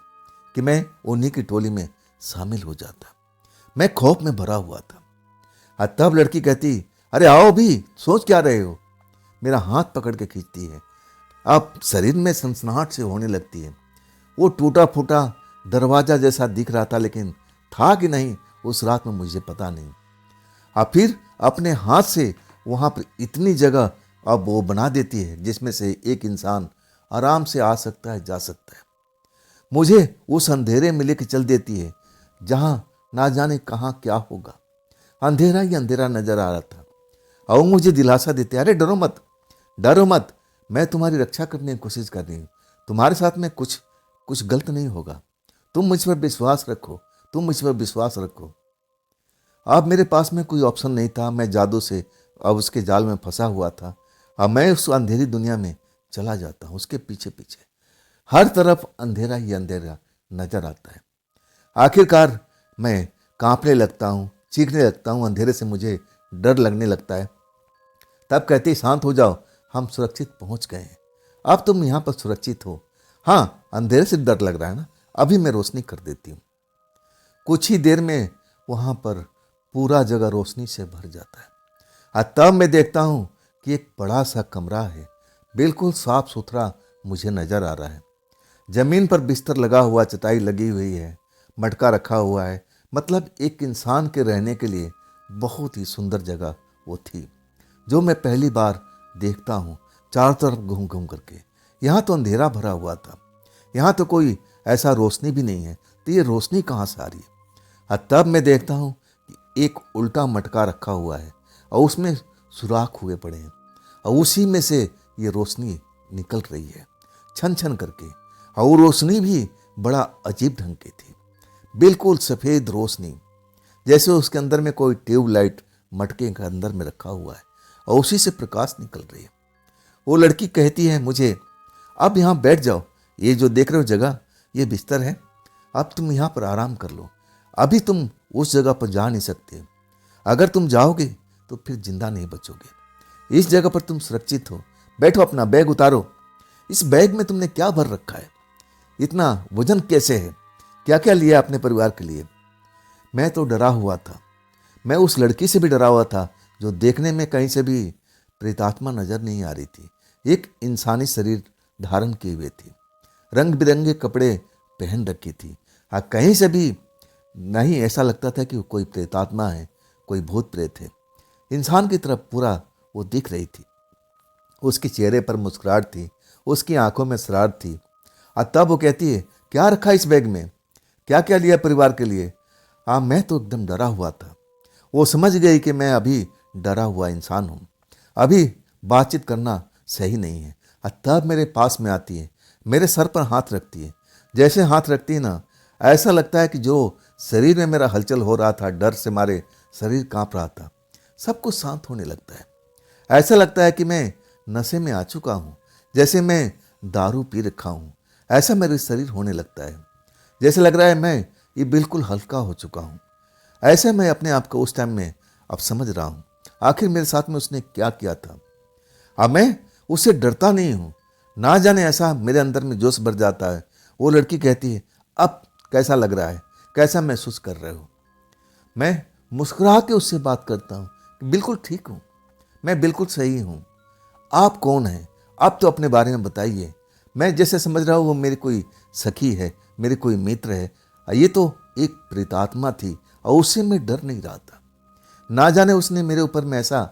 कि मैं उन्हीं की टोली में शामिल हो जाता। मैं खौफ में भरा हुआ था। और तब लड़की कहती, अरे आओ भी, सोच क्या रहे हो? मेरा हाथ पकड़ के खींचती है। अब शरीर में सनसनाहट से होने लगती है। वो टूटा फूटा दरवाजा जैसा दिख रहा था, लेकिन था कि नहीं उस रात में मुझे पता नहीं। और फिर अपने हाथ से वहाँ पर इतनी जगह अब वो बना देती है जिसमें से एक इंसान आराम से आ सकता है, जा सकता है। मुझे उस अंधेरे में लेके चल देती है जहाँ ना जाने कहाँ क्या होगा। अंधेरा ही अंधेरा नजर आ रहा था, और वो मुझे दिलासा देते, अरे डरो मत, डरो मत, मैं तुम्हारी रक्षा करने की कोशिश कर रही हूँ, तुम्हारे साथ में कुछ गलत नहीं होगा, तुम मुझ पर विश्वास रखो, तुम मुझ पर विश्वास रखो। अब मेरे पास में कोई ऑप्शन नहीं था। मैं जादू से अब उसके जाल में फंसा हुआ था। अब मैं उस अंधेरी दुनिया में चला जाता हूँ, उसके पीछे पीछे। हर तरफ अंधेरा ही अंधेरा नजर आता है। आखिरकार मैं कांपने लगता हूँ, चीखने लगता हूँ, अंधेरे से मुझे डर लगने लगता है। तब कहती, शांत हो जाओ, हम सुरक्षित पहुंच गए हैं, अब तुम यहाँ पर सुरक्षित हो। हाँ, अंधेरे से डर लग रहा है ना, अभी मैं रोशनी कर देती हूँ। कुछ ही देर में वहाँ पर पूरा जगह रोशनी से भर जाता है। और तब मैं देखता हूँ कि एक बड़ा सा कमरा है, बिल्कुल साफ सुथरा मुझे नजर आ रहा है। जमीन पर बिस्तर लगा हुआ, चटाई लगी हुई है, मटका रखा हुआ है। मतलब एक इंसान के रहने के लिए बहुत ही सुंदर जगह वो थी, जो मैं पहली बार देखता हूँ चारों तरफ घूम घूम करके। यहाँ तो अंधेरा भरा हुआ था, यहाँ तो कोई ऐसा रोशनी भी नहीं है, तो ये रोशनी कहाँ से आ रही है? और तब मैं देखता हूँ कि एक उल्टा मटका रखा हुआ है और उसमें सुराख हुए पड़े हैं और उसी में से ये रोशनी निकल रही है छन छन करके। और वो रोशनी भी बड़ा अजीब ढंग की थी, बिल्कुल सफ़ेद रोशनी, जैसे उसके अंदर में कोई ट्यूबलाइट मटके के अंदर में रखा हुआ है और उसी से प्रकाश निकल रही है। वो लड़की कहती है मुझे, अब यहाँ बैठ जाओ, ये जो देख रहे हो जगह, ये बिस्तर है, अब तुम यहाँ पर आराम कर लो। अभी तुम उस जगह पर जा नहीं सकते, अगर तुम जाओगे तो फिर जिंदा नहीं बचोगे। इस जगह पर तुम सुरक्षित हो, बैठो, अपना बैग उतारो। इस बैग में तुमने क्या भर रखा है, इतना वजन कैसे है, क्या क्या लिया अपने परिवार के लिए। मैं तो डरा हुआ था, मैं उस लड़की से भी डरा हुआ था जो देखने में कहीं से भी प्रेतात्मा नजर नहीं आ रही थी। एक इंसानी शरीर धारण किए हुए थी, रंग बिरंगे कपड़े पहन रखी थी। हाँ, कहीं से भी नहीं ऐसा लगता था कि कोई प्रेतात्मा है, कोई भूत प्रेत है। इंसान की तरफ पूरा वो दिख रही थी। उसके चेहरे पर मुस्कुराहट थी, उसकी आंखों में शरारत थी। और तब वो कहती है, क्या रखा इस बैग में, क्या क्या लिया परिवार के लिए। हाँ, मैं तो एकदम डरा हुआ था। वो समझ गई कि मैं अभी डरा हुआ इंसान हूँ, अभी बातचीत करना सही नहीं है। और तब मेरे पास में आती है, मेरे सर पर हाथ रखती है। जैसे हाथ रखती है ना, ऐसा लगता है कि जो शरीर में मेरा हलचल हो रहा था, डर से मारे शरीर कांप रहा था, सब कुछ शांत होने लगता है। ऐसा लगता है कि मैं नशे में आ चुका हूँ, जैसे मैं दारू पी रखा हूँ। ऐसा मेरे शरीर होने लगता है, जैसे लग रहा है मैं ये बिल्कुल हल्का हो चुका हूँ। ऐसे मैं अपने आप को उस टाइम में अब समझ रहा हूँ, आखिर मेरे साथ में उसने क्या किया था। अब मैं उससे डरता नहीं हूँ, ना जाने ऐसा मेरे अंदर में जोश भर जाता है। वो लड़की कहती है, अब कैसा लग रहा है, कैसा महसूस कर रहे हो। मैं मुस्कुरा के उससे बात करता हूँ, बिल्कुल ठीक हूँ, मैं बिल्कुल सही हूँ। आप कौन हैं, आप तो अपने बारे में बताइए। मैं जैसे समझ रहा हूँ वो मेरी कोई सखी है, मेरी कोई मित्र है, ये तो एक प्रेतात्मा थी और उससे मैं डर नहीं रहा था। ना जाने उसने मेरे ऊपर में ऐसा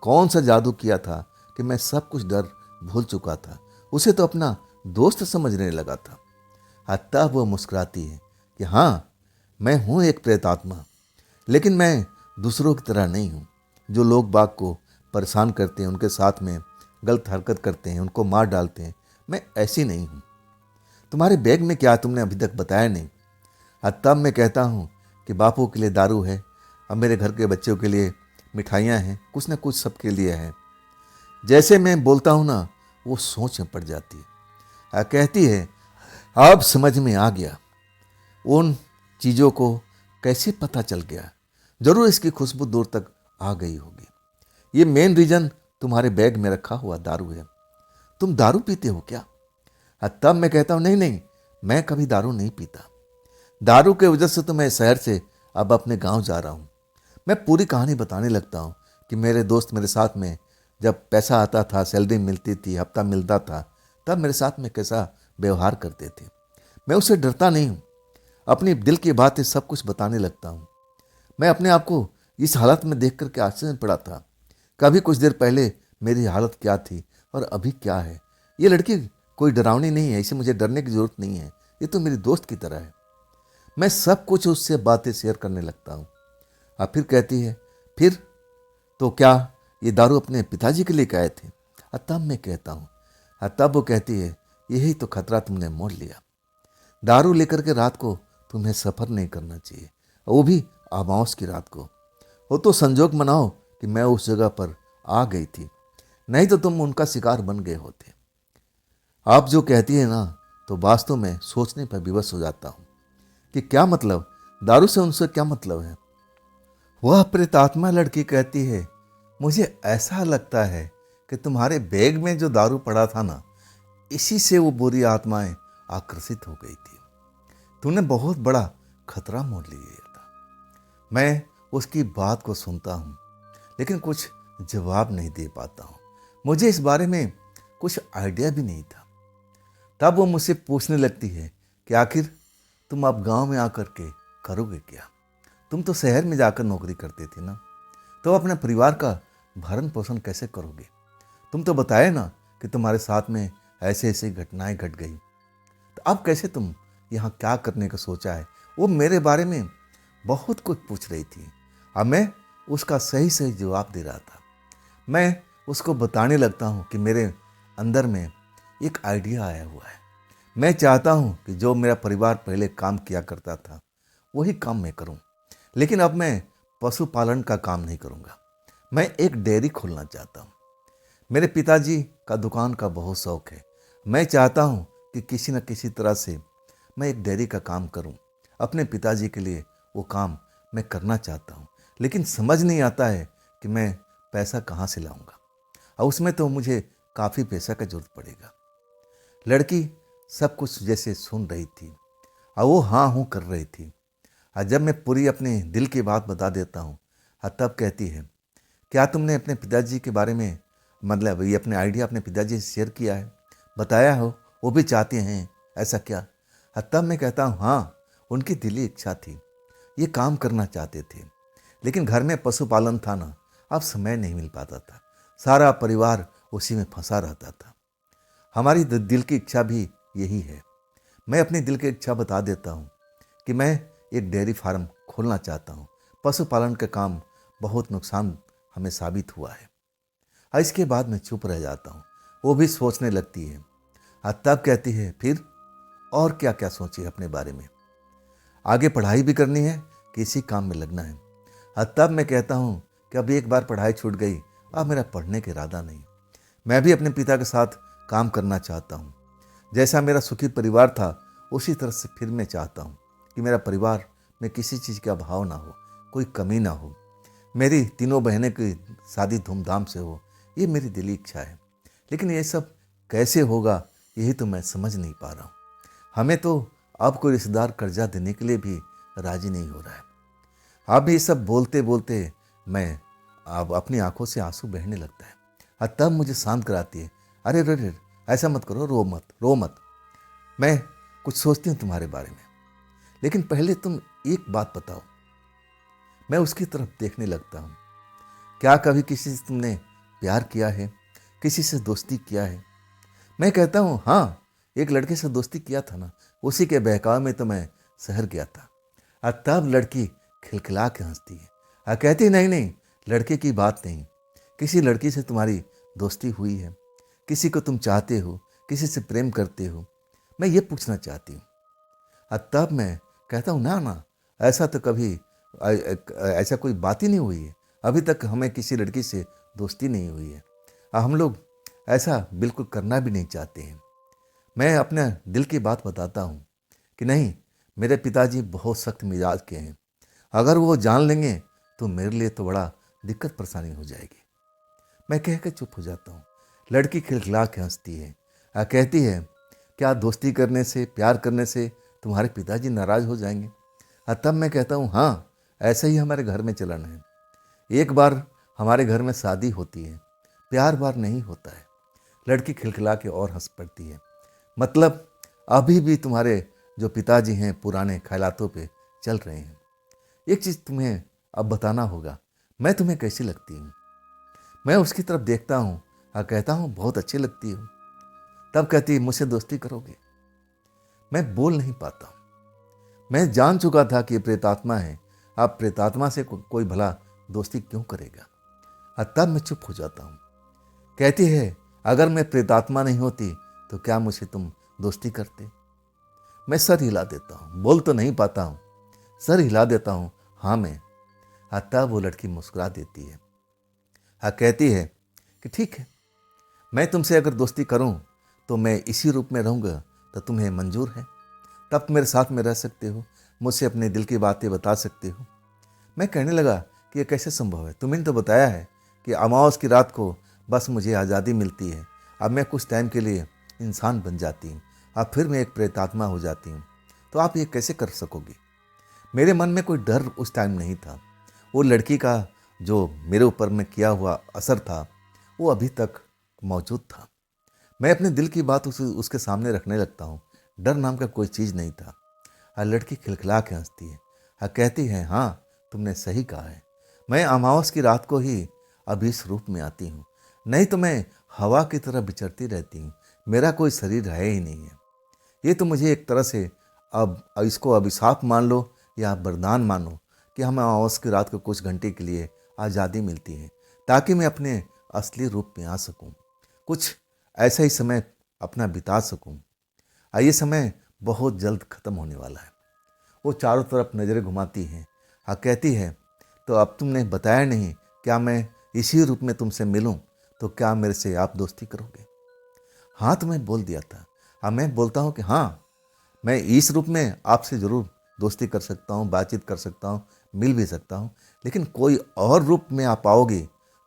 कौन सा जादू किया था कि मैं सब कुछ डर भूल चुका था। उसे तो अपना दोस्त समझने लगा था। तब वो मुस्कुराती है कि हाँ, मैं हूँ एक प्रेतात्मा, लेकिन मैं दूसरों की तरह नहीं हूँ जो लोग बाग को परेशान करते हैं, उनके साथ में गलत हरकत करते हैं, उनको मार डालते हैं। मैं ऐसी नहीं हूँ। तुम्हारे बैग में क्या, तुमने अभी तक बताया नहीं। तब मैं कहता हूँ कि बापू के लिए दारू है, अब मेरे घर के बच्चों के लिए मिठाइयाँ हैं, कुछ ना कुछ सबके लिए है। जैसे मैं बोलता हूँ ना, वो सोच में पड़ जाती है। कहती है, अब समझ में आ गया, उन चीज़ों को कैसे पता चल गया, जरूर इसकी खुशबू दूर तक आ गई होगी। ये मेन रीजन तुम्हारे बैग में रखा हुआ दारू है। तुम दारू पीते हो क्या। तब मैं कहता हूँ, नहीं नहीं, मैं कभी दारू नहीं पीता। दारू के वजह से तो मैं शहर से अब अपने गांव जा रहा हूँ। मैं पूरी कहानी बताने लगता हूँ कि मेरे दोस्त मेरे साथ में जब पैसा आता था, सैलरी मिलती थी, हफ्ता मिलता था, तब मेरे साथ में कैसा व्यवहार करते थे। मैं उससे डरता नहीं हूँ, अपनी दिल की बातें सब कुछ बताने लगता हूँ। मैं अपने आप को इस हालत में देख करके आश्चर्य में पड़ा था, कभी कुछ देर पहले मेरी हालत क्या थी और अभी क्या है। ये लड़की कोई डरावनी नहीं है, इसे मुझे डरने की जरूरत नहीं है, ये तो मेरी दोस्त की तरह है। मैं सब कुछ उससे बातें शेयर करने लगता हूँ। फिर कहती है, फिर तो क्या ये दारू अपने पिताजी के लिए आए थे। तब मैं कहता हूँ, तब वो कहती है, यही तो खतरा तुमने मोल लिया। दारू लेकर के रात को तुम्हें सफ़र नहीं करना चाहिए, वो भी अमावस की रात को। वो तो संजोग मनाओ कि मैं उस जगह पर आ गई थी, नहीं तो तुम उनका शिकार बन गए होते। आप जो कहती है ना, तो वास्तव में सोचने पर विवश हो जाता हूँ कि क्या मतलब, दारू से उनसे क्या मतलब है। वह प्रेतात्मा लड़की कहती है, मुझे ऐसा लगता है कि तुम्हारे बैग में जो दारू पड़ा था ना, इसी से वो बुरी आत्माएं आकर्षित हो गई थी। तूने बहुत बड़ा खतरा मोल लिया था। मैं उसकी बात को सुनता हूँ, लेकिन कुछ जवाब नहीं दे पाता हूँ। मुझे इस बारे में कुछ आइडिया भी नहीं था। तब वो मुझसे पूछने लगती है कि आखिर तुम अब गांव में आकर के करोगे क्या। तुम तो शहर में जाकर नौकरी करते थे ना, तो अपने परिवार का भरण पोषण कैसे करोगे। तुम तो बताए ना कि तुम्हारे साथ में ऐसे ऐसे घटनाएं घट गई, तो अब कैसे तुम यहाँ क्या करने का सोचा है। वो मेरे बारे में बहुत कुछ पूछ रही थी, अब मैं उसका सही सही जवाब दे रहा था। मैं उसको बताने लगता हूँ कि मेरे अंदर में एक आइडिया आया हुआ है। मैं चाहता हूँ कि जो मेरा परिवार पहले काम किया करता था वही काम मैं करूँ, लेकिन अब मैं पशुपालन का काम नहीं करूँगा। मैं एक डेयरी खोलना चाहता हूँ। मेरे पिताजी का दुकान का बहुत शौक है। मैं चाहता हूँ कि किसी न किसी तरह से मैं एक डेयरी का काम करूँ। अपने पिताजी के लिए वो काम मैं करना चाहता हूँ, लेकिन समझ नहीं आता है कि मैं पैसा कहाँ से लाऊंगा, और उसमें तो मुझे काफ़ी पैसा का जरूरत पड़ेगा। लड़की सब कुछ जैसे सुन रही थी और वो हाँ हूँ कर रही थी। और जब मैं पूरी अपने दिल की बात बता देता हूँ, तब कहती है, क्या तुमने अपने पिताजी के बारे में, मतलब ये अपने आइडिया अपने पिताजी से शेयर किया है, बताया हो वो भी चाहते हैं ऐसा क्या? तब मैं कहता हूँ हाँ, उनकी दिली इच्छा थी, ये काम करना चाहते थे, लेकिन घर में पशुपालन था ना, अब समय नहीं मिल पाता था, सारा परिवार उसी में फंसा रहता था। हमारी दिल की इच्छा भी यही है। मैं अपनी दिल की इच्छा बता देता हूँ कि मैं एक डेयरी फार्म खोलना चाहता हूँ। पशुपालन का काम बहुत नुकसान हमें साबित हुआ है। और इसके बाद मैं चुप रह जाता हूँ। वो भी सोचने लगती है और तब कहती है, फिर और क्या क्या सोचिए अपने बारे में, आगे पढ़ाई भी करनी है कि इसी काम में लगना है? और तब मैं कहता हूँ कि अब एक बार पढ़ाई छूट गई, अब मेरा पढ़ने का इरादा नहीं। मैं भी अपने पिता के साथ काम करना चाहता हूँ। जैसा मेरा सुखी परिवार था उसी तरह से फिर मैं चाहता हूँ कि मेरा परिवार में किसी चीज़ का अभाव ना हो, कोई कमी ना हो, मेरी तीनों बहनें की शादी धूमधाम से हो, ये मेरी दिली इच्छा है। लेकिन ये सब कैसे होगा, यही तो मैं समझ नहीं पा रहा हूँ। हमें तो अब कोई रिश्तेदार कर्जा देने के लिए भी राजी नहीं हो रहा है। अब ये सब बोलते बोलते मैं अब अपनी आंखों से आंसू बहने लगता है। और तब मुझे शांत कराती है, अरे रे रे, ऐसा मत करो, रो मत रो मत, मैं कुछ सोचती हूँ तुम्हारे बारे में, लेकिन पहले तुम एक बात बताओ। मैं उसकी तरफ देखने लगता हूँ। क्या कभी किसी से तुमने प्यार किया है, किसी से दोस्ती किया है? मैं कहता हूँ हाँ, एक लड़के से दोस्ती किया था ना, उसी के बहकावे में तो मैं शहर गया था। और तब लड़की खिलखिला के हंसती है और कहती, नहीं नहीं, लड़के की बात नहीं, किसी लड़की से तुम्हारी दोस्ती हुई है, किसी को तुम चाहते हो, किसी से प्रेम करते हो, मैं ये पूछना चाहती हूँ। और तब मैं कहता हूँ ना ना, ऐसा तो कभी ऐसा कोई बात ही नहीं हुई है, अभी तक हमें किसी लड़की से दोस्ती नहीं हुई है, और हम लोग ऐसा बिल्कुल करना भी नहीं चाहते हैं। मैं अपने दिल की बात बताता हूँ कि नहीं, मेरे पिताजी बहुत सख्त मिजाज के हैं, अगर वो जान लेंगे तो मेरे लिए तो बड़ा दिक्कत परेशानी हो जाएगी। मैं कह के चुप हो जाता हूँ। लड़की खिलखिला के हंसती है और कहती है, क्या दोस्ती करने से, प्यार करने से तुम्हारे पिताजी नाराज हो जाएंगे? और तब मैं कहता हूँ हाँ, ऐसा ही हमारे घर में चलन है। एक बार हमारे घर में शादी होती है, प्यार बार नहीं होता है। लड़की खिलखिला के और हंस पड़ती है, मतलब अभी भी तुम्हारे जो पिताजी हैं पुराने ख्यालातों पे चल रहे हैं। एक चीज़ तुम्हें अब बताना होगा, मैं तुम्हें कैसी लगती हूँ? मैं उसकी तरफ देखता हूँ और कहता हूँ बहुत अच्छी लगती हो। तब कहती है, मुझसे दोस्ती करोगे? मैं बोल नहीं पाता। मैं जान चुका था कि ये प्रेतात्मा है, अब प्रेतात्मा से कोई भला दोस्ती क्यों करेगा? और तब मैं चुप हो जाता हूँ। कहती है, अगर मैं प्रेतात्मा नहीं होती तो क्या मुझे तुम दोस्ती करते? मैं सर हिला देता हूँ, बोल तो नहीं पाता हूँ, सर हिला देता हूँ, हाँ मैं। और तब वो लड़की मुस्कुरा देती है और कहती है कि ठीक है, मैं तुमसे अगर दोस्ती करूं तो मैं इसी रूप में रहूंगा, तो तुम्हें मंजूर है? तब तुम मेरे साथ में रह सकते हो, मुझसे अपने दिल की बातें बता सकते हो। मैं कहने लगा कि यह कैसे संभव है? तुमने तो बताया है कि अमावस की रात को बस मुझे आज़ादी मिलती है, अब मैं कुछ टाइम के लिए इंसान बन जाती हूँ, अब फिर मैं एक प्रेतात्मा हो जाती हूँ, तो आप ये कैसे कर सकोगे? मेरे मन में कोई डर उस टाइम नहीं था। वो लड़की का जो मेरे ऊपर में किया हुआ असर था वो अभी तक मौजूद था। मैं अपने दिल की बात उसके सामने रखने लगता हूँ। डर नाम का कोई चीज़ नहीं था। और लड़की खिलखिला के हंसती है और कहती है, हाँ तुमने सही कहा है, मैं अमावस की रात को ही अब इस रूप में आती हूँ, नहीं तो मैं हवा की तरह विचरती रहती हूँ, मेरा कोई शरीर है ही नहीं है। ये तो मुझे एक तरह से अब इसको अभिशाप मान लो या वरदान मानो कि हमें अमावस की रात को कुछ घंटे के लिए आज़ादी मिलती है, ताकि मैं अपने असली रूप में आ सकूं, कुछ ऐसा ही समय अपना बिता सकूं। ये समय बहुत जल्द खत्म होने वाला है। वो चारों तरफ नज़रें घुमाती है, हाँ कहती है, तो अब तुमने बताया नहीं, क्या मैं इसी रूप में तुमसे मिलूं तो क्या मेरे से आप दोस्ती करोगे? हाँ तो मैं बोल दिया था। हाँ मैं बोलता हूँ कि हाँ, मैं इस रूप में आपसे ज़रूर दोस्ती कर सकता हूँ, बातचीत कर सकता हूँ, मिल भी सकता हूँ, लेकिन कोई और रूप में आप आओगे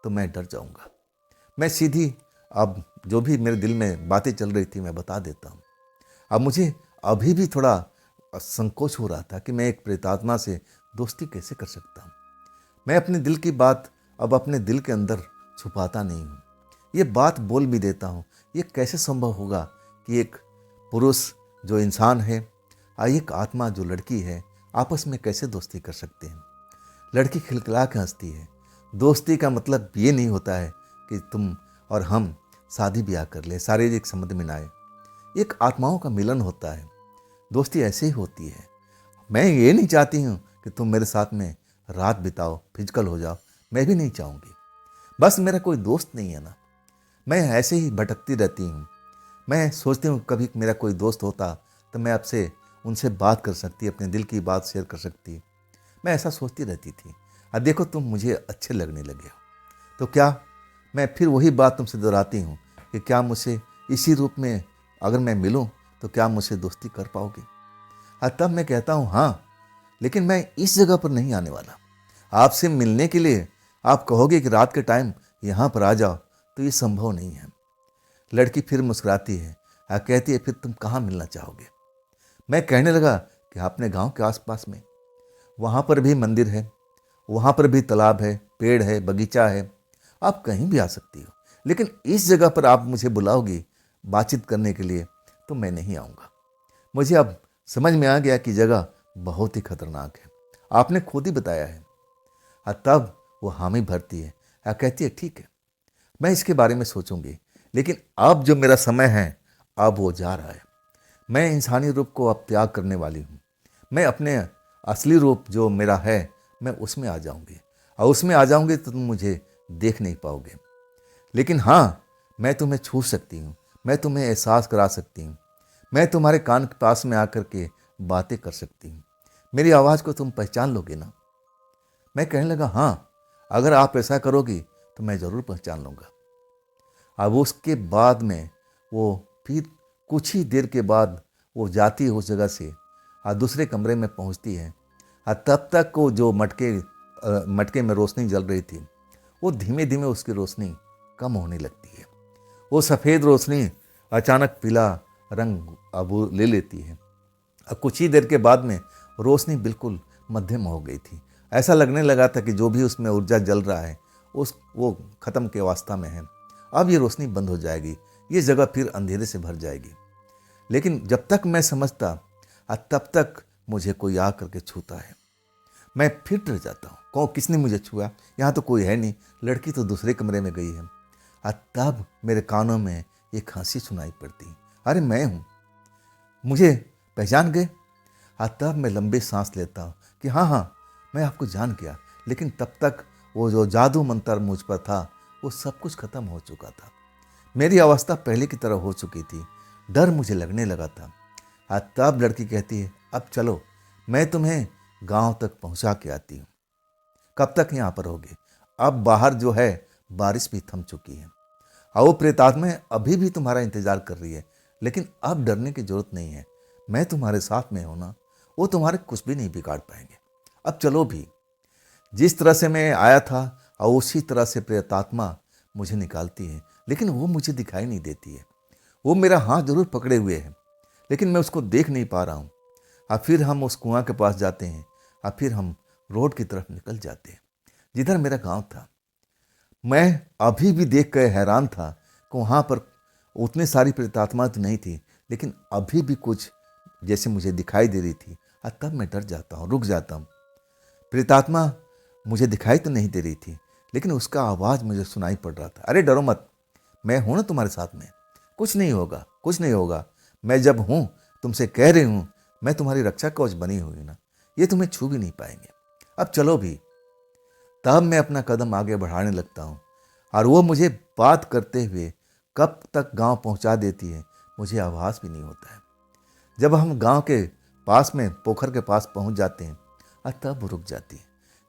तो मैं डर जाऊँगा। मैं सीधी अब जो भी मेरे दिल में बातें चल रही थी मैं बता देता हूँ। अब मुझे अभी भी थोड़ा संकोच हो रहा था कि मैं एक प्रेतात्मा से दोस्ती कैसे कर सकता हूँ। मैं अपने दिल की बात अब अपने दिल के अंदर छुपाता नहीं हूँ, ये बात बोल भी देता हूँ। ये कैसे संभव होगा कि एक पुरुष जो इंसान है और एक आत्मा जो लड़की है आपस में कैसे दोस्ती कर सकते हैं? लड़की खिलखिला के हंसती है। दोस्ती का मतलब ये नहीं होता है कि तुम और हम शादी ब्याह कर ले, शारीरिक संबंध में ना आए। एक आत्माओं का मिलन होता है। दोस्ती ऐसे ही होती है। मैं ये नहीं चाहती हूँ कि तुम मेरे साथ में रात बिताओ, फिजिकल हो जाओ, मैं भी नहीं चाहूँगी। बस मेरा कोई दोस्त नहीं है ना, मैं ऐसे ही भटकती रहती हूँ। मैं सोचती हूँ कभी मेरा कोई दोस्त होता तो मैं आपसे उनसे बात कर सकती, अपने दिल की बात शेयर कर सकती। मैं ऐसा सोचती रहती थी। अब देखो तुम मुझे अच्छे लगने लगे हो, तो क्या मैं फिर वही बात तुमसे दोहराती हूँ कि क्या मुझसे इसी रूप में अगर मैं मिलूँ तो क्या मुझसे दोस्ती कर पाओगे? तब मैं कहता हूँ हाँ, लेकिन मैं इस जगह पर नहीं आने वाला। आपसे मिलने के लिए आप कहोगे कि रात के टाइम यहाँ पर आ जाओ, तो ये संभव नहीं है। लड़की फिर मुस्कुराती है, कहती है फिर तुम कहाँ मिलना चाहोगे? मैं कहने लगा कि अपने गांव के आसपास में, वहाँ पर भी मंदिर है, वहाँ पर भी तालाब है, पेड़ है, बगीचा है, आप कहीं भी आ सकती हो। लेकिन इस जगह पर आप मुझे बुलाओगी बातचीत करने के लिए तो मैं नहीं आऊँगा। मुझे अब समझ में आ गया कि जगह बहुत ही खतरनाक है, आपने खुद ही बताया है। तब वो हामी भरती है, कहती है ठीक है, मैं इसके बारे में सोचूंगी, लेकिन अब जो मेरा समय है अब वो जा रहा है। मैं इंसानी रूप को अब त्याग करने वाली हूँ। मैं अपने असली रूप जो मेरा है मैं उसमें आ जाऊंगी, और उसमें आ जाऊंगी तो तुम मुझे देख नहीं पाओगे। लेकिन हाँ, मैं तुम्हें छू सकती हूँ, मैं तुम्हें एहसास करा सकती हूँ, मैं तुम्हारे कान के पास में आकर के बातें कर सकती हूँ। मेरी आवाज़ को तुम पहचान लोगे ना? मैं कहने लगा हाँ, अगर आप ऐसा करोगी तो मैं ज़रूर पहचान लूँगा। अब उसके बाद में वो फिर कुछ ही देर के बाद वो जाती है उस जगह से और दूसरे कमरे में पहुंचती है। और तब तक वो जो मटके में रोशनी जल रही थी वो धीमे धीमे उसकी रोशनी कम होने लगती है। वो सफ़ेद रोशनी अचानक पीला रंग अब वो ले लेती है और कुछ ही देर के बाद में रोशनी बिल्कुल मध्यम हो गई थी। ऐसा लगने लगा था कि जो भी उसमें ऊर्जा जल रहा है वो ख़त्म के अवस्था में है। अब ये रोशनी बंद हो जाएगी, ये जगह फिर अंधेरे से भर जाएगी। लेकिन जब तक मैं समझता तब तक मुझे कोई आ करके छूता है। मैं फिर डर जाता हूँ, कौन किसने मुझे छुआ? यहाँ तो कोई है नहीं, लड़की तो दूसरे कमरे में गई है। तब मेरे कानों में एक हंसी सुनाई पड़ती, अरे मैं हूँ, मुझे पहचान गए? तब मैं लंबे सांस लेता हूँ कि हाँ हाँ, मैं आपको जान गया। लेकिन तब तक वो जो जादू मंत्र मुझ पर था वो सब कुछ खत्म हो चुका था। मेरी अवस्था पहले की तरह हो चुकी थी, डर मुझे लगने लगा था। तब लड़की कहती है अब चलो, मैं तुम्हें गांव तक पहुंचा के आती हूँ। कब तक यहाँ पर होगे? अब बाहर जो है बारिश भी थम चुकी है और वो प्रेतात्मा अभी भी तुम्हारा इंतजार कर रही है। लेकिन अब डरने की जरूरत नहीं है, मैं तुम्हारे साथ में हूं ना, वो तुम्हारे कुछ भी नहीं बिगाड़ पाएंगे। अब चलो भी। जिस तरह से मैं आया था और उसी तरह से प्रेतात्मा मुझे निकालती है, लेकिन वो मुझे दिखाई नहीं देती है। वो मेरा हाथ जरूर पकड़े हुए है, लेकिन मैं उसको देख नहीं पा रहा हूँ। और फिर हम उस कुआं के पास जाते हैं और फिर हम रोड की तरफ निकल जाते हैं जिधर मेरा गांव था। मैं अभी भी देख कर हैरान था कि वहाँ पर उतनी सारी प्रेतात्मा तो नहीं थी, लेकिन अभी भी कुछ जैसे मुझे दिखाई दे रही थी। और तब मैं डर जाता हूँ, रुक जाता हूँ। प्रेतात्मा मुझे दिखाई तो नहीं दे रही थी, लेकिन उसका आवाज़ मुझे सुनाई पड़ रहा था, अरे डरो मत, मैं हूं ना तुम्हारे साथ में, कुछ नहीं होगा, कुछ नहीं होगा। मैं जब हूं तुमसे कह रही हूं, मैं तुम्हारी रक्षा कवच बनी हुई ना, ये तुम्हें छू भी नहीं पाएंगे। अब चलो भी। तब मैं अपना कदम आगे बढ़ाने लगता हूँ और वो मुझे बात करते हुए कब तक गांव पहुंचा देती है मुझे आभास भी नहीं होता है। जब हम गांव के पास में पोखर के पास पहुंच जाते हैं और तब वो रुक जाती है,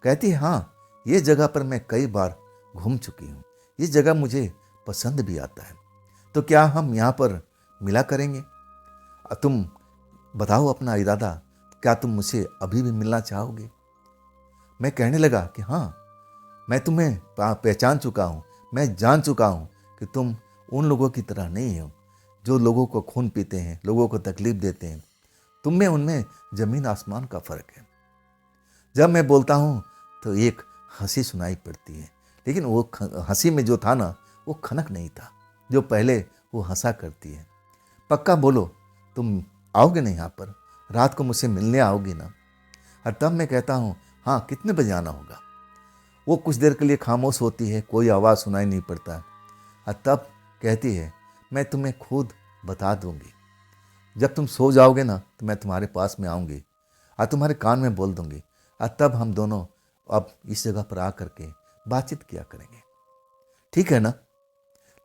कहती है हाँ ये जगह पर मैं कई बार घूम चुकी हूँ, ये जगह मुझे पसंद भी आता है, तो क्या हम यहाँ पर मिला करेंगे? तुम बताओ अपना इरादा, क्या तुम मुझसे अभी भी मिलना चाहोगे? मैं कहने लगा कि हाँ, मैं तुम्हें पहचान चुका हूँ, मैं जान चुका हूँ कि तुम उन लोगों की तरह नहीं हो जो लोगों को खून पीते हैं, लोगों को तकलीफ देते हैं। तुम में उनमें जमीन आसमान का फर्क है। जब मैं बोलता हूँ तो एक हंसी सुनाई पड़ती है, लेकिन वो हंसी में जो था ना वो खनक नहीं था जो पहले वो हंसा करती है। पक्का बोलो, तुम आओगे ना यहाँ पर, रात को मुझसे मिलने आओगी ना? और तब मैं कहता हूँ हाँ, कितने बजे आना होगा? वो कुछ देर के लिए खामोश होती है, कोई आवाज़ सुनाई नहीं पड़ता। और तब कहती है मैं तुम्हें खुद बता दूंगी, जब तुम सो जाओगे ना तो मैं तुम्हारे पास में आऊँगी और तुम्हारे कान में बोल दूंगी, और तब हम दोनों अब इस जगह पर आ करके बातचीत किया करेंगे, ठीक है ना?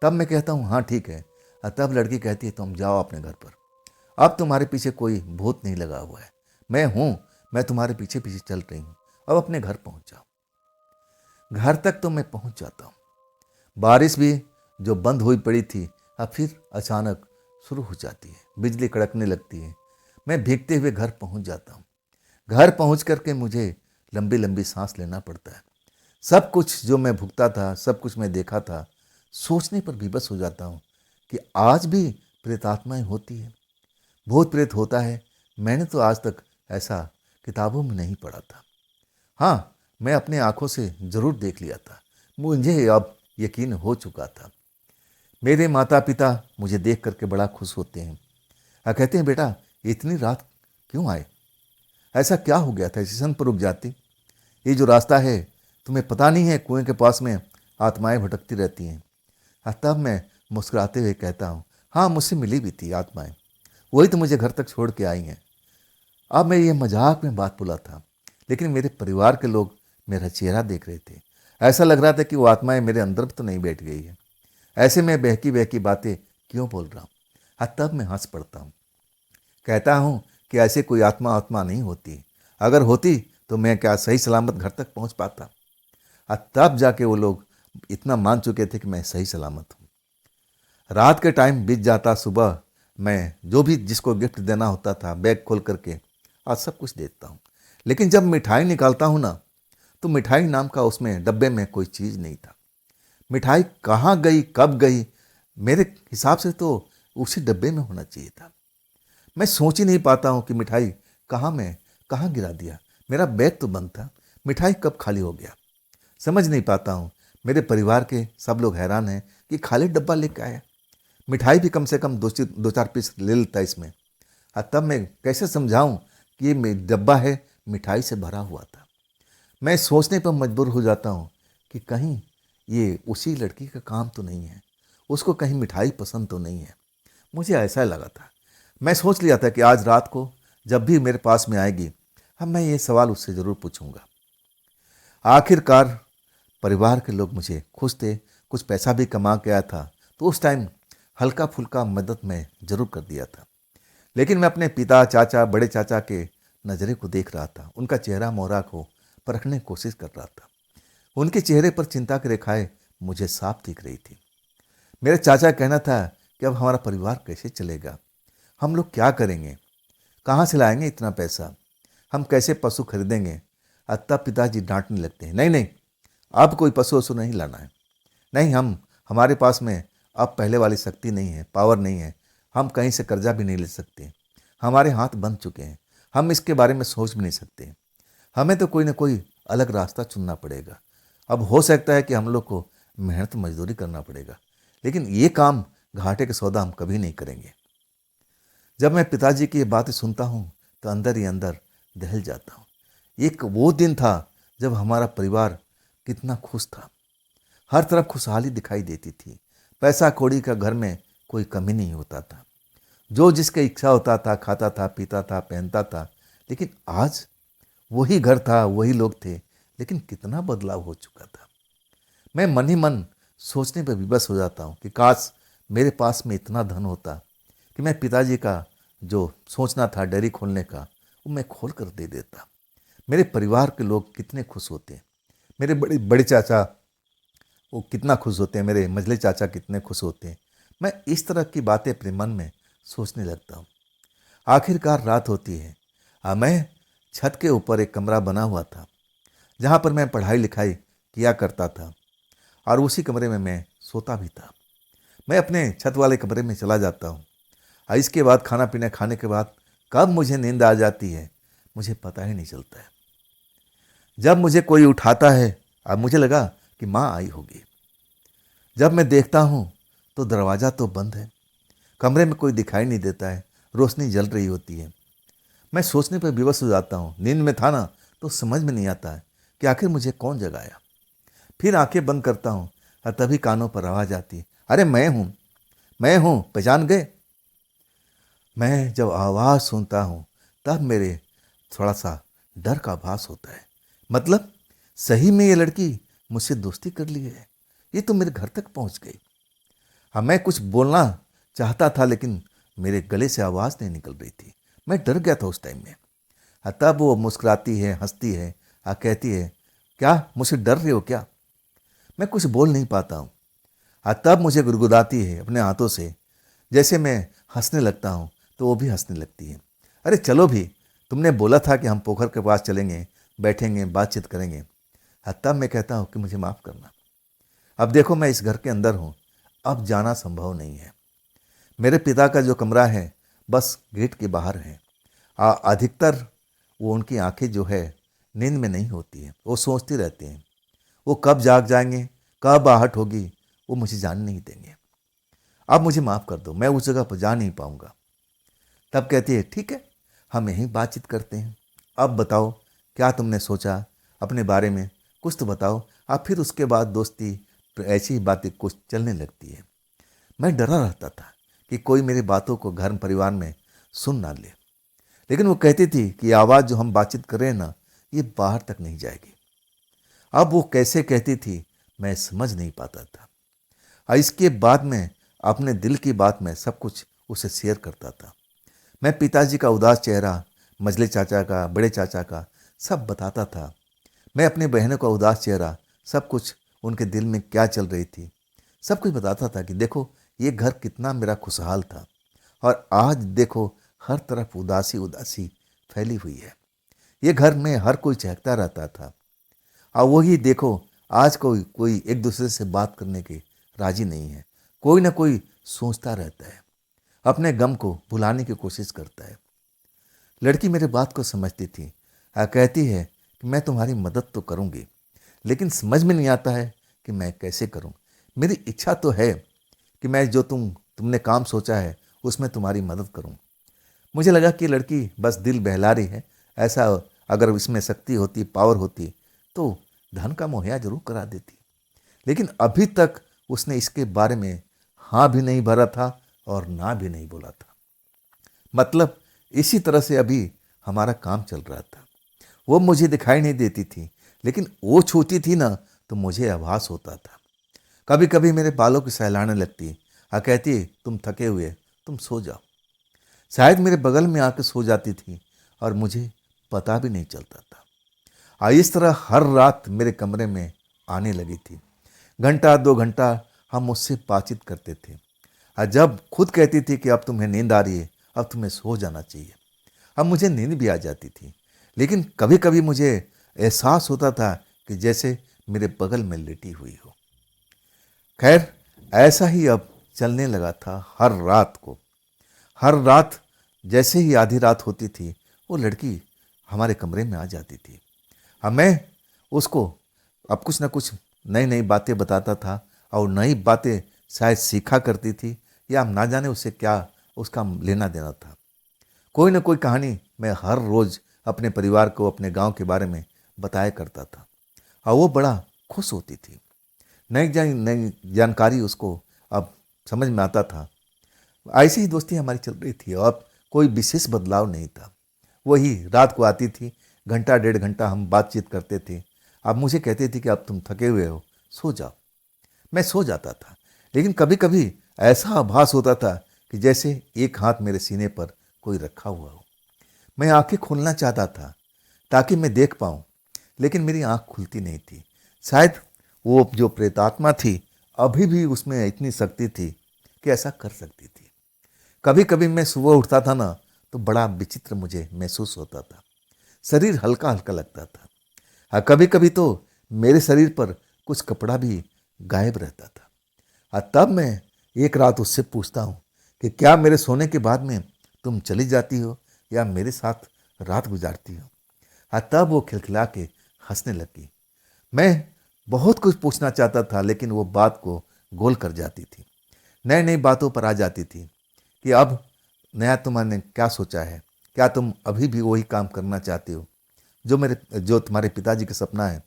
तब मैं कहता हूँ हाँ ठीक है। और तब लड़की कहती है तुम जाओ अपने घर पर, अब तुम्हारे पीछे कोई भूत नहीं लगा हुआ है, मैं हूँ, मैं तुम्हारे पीछे पीछे चल रही हूँ, अब अपने घर पहुँच जाओ। घर तक तो मैं पहुँच जाता हूँ, बारिश भी जो बंद हुई पड़ी थी अब फिर अचानक शुरू हो जाती है, बिजली कड़कने लगती है। मैं भीगते हुए घर पहुँच जाता हूँ। घर पहुँच करके मुझे लंबी लंबी सांस लेना पड़ता है। सब कुछ जो मैं भुगता था, सब कुछ मैं देखा था, सोचने पर विवश हो जाता हूँ कि आज भी प्रेतात्माएं होती है, भूत प्रेत होता है। मैंने तो आज तक ऐसा किताबों में नहीं पढ़ा था। हाँ, मैं अपने आंखों से जरूर देख लिया था, मुझे अब यकीन हो चुका था। मेरे माता पिता मुझे देख करके बड़ा खुश होते हैं और कहते हैं बेटा इतनी रात क्यों आए, ऐसा क्या हो गया था, स्टेशन पर रुक जाती, ये जो रास्ता है तुम्हें पता नहीं है कुएं के पास में आत्माएं भटकती रहती हैं। और तब मैं मुस्कुराते हुए कहता हूँ हाँ, मुझसे मिली भी थी आत्माएं, वही तो मुझे घर तक छोड़ के आई हैं। अब मैं ये मजाक में बात बोला था, लेकिन मेरे परिवार के लोग मेरा चेहरा देख रहे थे। ऐसा लग रहा था कि वो आत्माएं मेरे अंदर तो नहीं बैठ गई है, ऐसे में बहकी बहकी बातें क्यों बोल रहा हूँ। और तब मैं हंस पड़ता हूँ, कहता हूँ कि ऐसे कोई आत्मा आत्मा नहीं होती, अगर होती तो मैं क्या सही सलामत घर तक पहुँच पाता? और तब जाके वो लोग इतना मान चुके थे कि मैं सही सलामत हूँ। रात के टाइम बीत जाता, सुबह मैं जो भी जिसको गिफ्ट देना होता था बैग खोल करके आज सब कुछ देता हूँ, लेकिन जब मिठाई निकालता हूँ ना तो मिठाई नाम का उसमें डब्बे में कोई चीज़ नहीं था। मिठाई कहाँ गई, कब गई, मेरे हिसाब से तो उसी डब्बे में होना चाहिए था। मैं सोच ही नहीं पाता हूँ कि मिठाई मैं कहाँ गिरा दिया, मेरा बैग तो बंद था, मिठाई कब खाली हो गया, समझ नहीं पाता हूँ। मेरे परिवार के सब लोग हैरान हैं कि खाली डब्बा लेके आया, मिठाई भी कम से कम दो चार पीस ले लेता इसमें। तब मैं कैसे समझाऊं कि ये डब्बा है मिठाई से भरा हुआ था। मैं सोचने पर मजबूर हो जाता हूँ कि कहीं ये उसी लड़की का काम तो नहीं है, उसको कहीं मिठाई पसंद तो नहीं है। मुझे ऐसा लगा था, मैं सोच लिया था कि आज रात को जब भी मेरे पास में आएगी अब मैं ये सवाल उससे ज़रूर पूछूंगा। आखिरकार परिवार के लोग मुझे खुश थे, कुछ पैसा भी कमा के आया था, तो उस टाइम हल्का फुल्का मदद मैं जरूर कर दिया था। लेकिन मैं अपने पिता, चाचा, बड़े चाचा के नज़रे को देख रहा था, उनका चेहरा मोहरा को परखने की कोशिश कर रहा था। उनके चेहरे पर चिंता की रेखाएं मुझे साफ दिख रही थी। मेरे चाचा का कहना था कि अब हमारा परिवार कैसे चलेगा, हम लोग क्या करेंगे, कहाँ से लाएंगे इतना पैसा, हम कैसे पशु खरीदेंगे। तब पिताजी डांटने लगते हैं, नहीं नहीं, अब कोई पशु वशु नहीं लाना है, नहीं, हमारे पास में अब पहले वाली शक्ति नहीं है, पावर नहीं है, हम कहीं से कर्जा भी नहीं ले सकते, हमारे हाथ बंध चुके हैं, हम इसके बारे में सोच भी नहीं सकते, हमें तो कोई ना कोई अलग रास्ता चुनना पड़ेगा। अब हो सकता है कि हम लोग को मेहनत मजदूरी करना पड़ेगा, लेकिन ये काम घाटे के सौदा हम कभी नहीं करेंगे। जब मैं पिताजी की ये बातें सुनता हूँ तो अंदर ही अंदर दहल जाता हूँ। एक वो दिन था जब हमारा परिवार कितना खुश था, हर तरफ खुशहाली दिखाई देती थी, पैसा कौड़ी का घर में कोई कमी नहीं होता था, जो जिसकी इच्छा होता था खाता था, पीता था, पहनता था। लेकिन आज वही घर था, वही लोग थे, लेकिन कितना बदलाव हो चुका था। मैं मन ही मन सोचने पर विवश हो जाता हूँ कि काश मेरे पास में इतना धन होता कि मैं पिताजी का जो सोचना था डेयरी खोलने का वो मैं खोल कर दे देता। मेरे परिवार के लोग कितने खुश होते हैं। मेरे बड़े बड़े चाचा वो कितना खुश होते हैं, मेरे मझले चाचा कितने खुश होते हैं। मैं इस तरह की बातें अपने मन में सोचने लगता हूँ। आखिरकार रात होती है। मैं छत के ऊपर एक कमरा बना हुआ था जहाँ पर मैं पढ़ाई लिखाई किया करता था और उसी कमरे में मैं सोता भी था। मैं अपने छत वाले कमरे में चला जाता हूँ और इसके बाद खाना पीना खाने के बाद कब मुझे नींद आ जाती है मुझे पता ही नहीं चलता है। जब मुझे कोई उठाता है अब मुझे लगा कि माँ आई होगी। जब मैं देखता हूँ तो दरवाज़ा तो बंद है, कमरे में कोई दिखाई नहीं देता है, रोशनी जल रही होती है। मैं सोचने पर विवश हो जाता हूँ। नींद में था ना तो समझ में नहीं आता है कि आखिर मुझे कौन जगाया। फिर आंखें बंद करता हूँ और तभी कानों पर आवाज़ आती है, अरे मैं हूँ, पहचान गए। मैं जब आवाज़ सुनता हूँ तब मेरे थोड़ा सा डर का आभास होता है। मतलब सही में ये लड़की मुझसे दोस्ती कर ली है, ये तो मेरे घर तक पहुँच गई। हाँ, मैं कुछ बोलना चाहता था लेकिन मेरे गले से आवाज़ नहीं निकल रही थी। मैं डर गया था उस टाइम में। तब वो मुस्कुराती है, हंसती है और कहती है, क्या मुझसे डर रहे हो क्या। मैं कुछ बोल नहीं पाता हूँ। तब मुझे गुदगुदाती है अपने हाथों से। जैसे मैं हंसने लगता हूँ तो वो भी हंसने लगती है। अरे चलो भी, तुमने बोला था कि हम पोखर के पास चलेंगे, बैठेंगे, बातचीत करेंगे। तब मैं कहता हूँ कि मुझे माफ़ करना। अब देखो मैं इस घर के अंदर हूँ, अब जाना संभव नहीं है। मेरे पिता का जो कमरा है बस गेट के बाहर है। अधिकतर वो उनकी आंखें जो है नींद में नहीं होती हैं, वो सोचती रहती हैं। वो कब जाग जाएंगे, कब आहट होगी, वो मुझे जानने नहीं देंगे। अब मुझे माफ़ कर दो, मैं उस जगह पर जा नहीं पाऊंगा। तब कहती है, ठीक है, हम यहीं बातचीत करते हैं। अब बताओ क्या तुमने सोचा अपने बारे में, कुछ तो बताओ। अब फिर उसके बाद दोस्ती ऐसी ही बातें कुछ चलने लगती है। मैं डरा रहता था कि कोई मेरी बातों को घर परिवार में सुन ना ले। लेकिन वो कहती थी कि ये आवाज़ जो हम बातचीत कर रहे हैं ना, ये बाहर तक नहीं जाएगी। अब वो कैसे कहती थी मैं समझ नहीं पाता था। और इसके बाद में अपने दिल की बात में सब कुछ उसे शेयर करता था। मैं पिताजी का उदास चेहरा, मझले चाचा का, बड़े चाचा का सब बताता था। मैं अपनी बहनों का उदास चेहरा, सब कुछ उनके दिल में क्या चल रही थी, सब कुछ बताता था कि देखो ये घर कितना मेरा खुशहाल था और आज देखो हर तरफ उदासी उदासी फैली हुई है। ये घर में हर कोई चहकता रहता था और वही देखो आज कोई कोई एक दूसरे से बात करने के राजी नहीं है। कोई ना कोई सोचता रहता है, अपने गम को भुलाने की कोशिश करता है। लड़की मेरे बात को समझती थी। कहती है कि मैं तुम्हारी मदद तो करूँगी लेकिन समझ में नहीं आता है कि मैं कैसे करूँ। मेरी इच्छा तो है कि मैं जो तुमने काम सोचा है उसमें तुम्हारी मदद करूँ। मुझे लगा कि लड़की बस दिल बहला रही है। ऐसा अगर इसमें शक्ति होती, पावर होती तो धन का मुहैया जरूर करा देती। लेकिन अभी तक उसने इसके बारे में हाँ भी नहीं भरा था और ना भी नहीं बोला था। मतलब इसी तरह से अभी हमारा काम चल रहा था। वो मुझे दिखाई नहीं देती थी लेकिन वो छूती थी ना तो मुझे आभास होता था। कभी कभी मेरे बालों की सहलाने लगती और कहती तुम थके हुए, तुम सो जाओ। शायद मेरे बगल में आकर सो जाती थी और मुझे पता भी नहीं चलता था। इस तरह हर रात मेरे कमरे में आने लगी थी। घंटा 2 घंटा हम उससे बातचीत करते थे और जब खुद कहती थी कि अब तुम्हें नींद आ रही है, अब तुम्हें सो जाना चाहिए, अब मुझे नींद भी आ जाती थी। लेकिन कभी कभी मुझे एहसास होता था कि जैसे मेरे बगल में लेटी हुई हो। खैर ऐसा ही अब चलने लगा था हर रात को। हर रात जैसे ही आधी रात होती थी वो लड़की हमारे कमरे में आ जाती थी। मैं उसको अब कुछ ना कुछ नई नई बातें बताता था और नई बातें शायद सीखा करती थी या ना जाने उससे क्या उसका लेना देना था। कोई ना कोई कहानी मैं हर रोज़ अपने परिवार को, अपने गांव के बारे में बताया करता था और वो बड़ा खुश होती थी। नई जानकारी उसको अब समझ में आता था। ऐसी ही दोस्ती हमारी चल रही थी और अब कोई विशेष बदलाव नहीं था। वही रात को आती थी, घंटा 1.5 घंटा हम बातचीत करते थे। अब मुझे कहती थी कि अब तुम थके हुए हो, सो जाओ। मैं सो जाता था, लेकिन कभी कभी ऐसा आभास होता था कि जैसे एक हाथ मेरे सीने पर कोई रखा हुआ हो। मैं आंखें खोलना चाहता था ताकि मैं देख पाऊं, लेकिन मेरी आंख खुलती नहीं थी। शायद वो जो प्रेतात्मा थी, अभी भी उसमें इतनी शक्ति थी कि ऐसा कर सकती थी। कभी कभी मैं सुबह उठता था ना, तो बड़ा विचित्र मुझे महसूस होता था। शरीर हल्का हल्का लगता था। हाँ, कभी कभी तो मेरे शरीर पर कुछ कपड़ा भी गायब रहता था। हाँ, तब मैं एक रात उससे पूछता हूँ कि क्या मेरे सोने के बाद में तुम चली जाती हो या मेरे साथ रात गुजारती हो। हाँ, तब वो खिलखिला के हंसने लगी। मैं बहुत कुछ पूछना चाहता था, लेकिन वो बात को गोल कर जाती थी, नई नई बातों पर आ जाती थी कि अब नया तुमने क्या सोचा है, क्या तुम अभी भी वही काम करना चाहते हो जो तुम्हारे पिताजी का सपना है।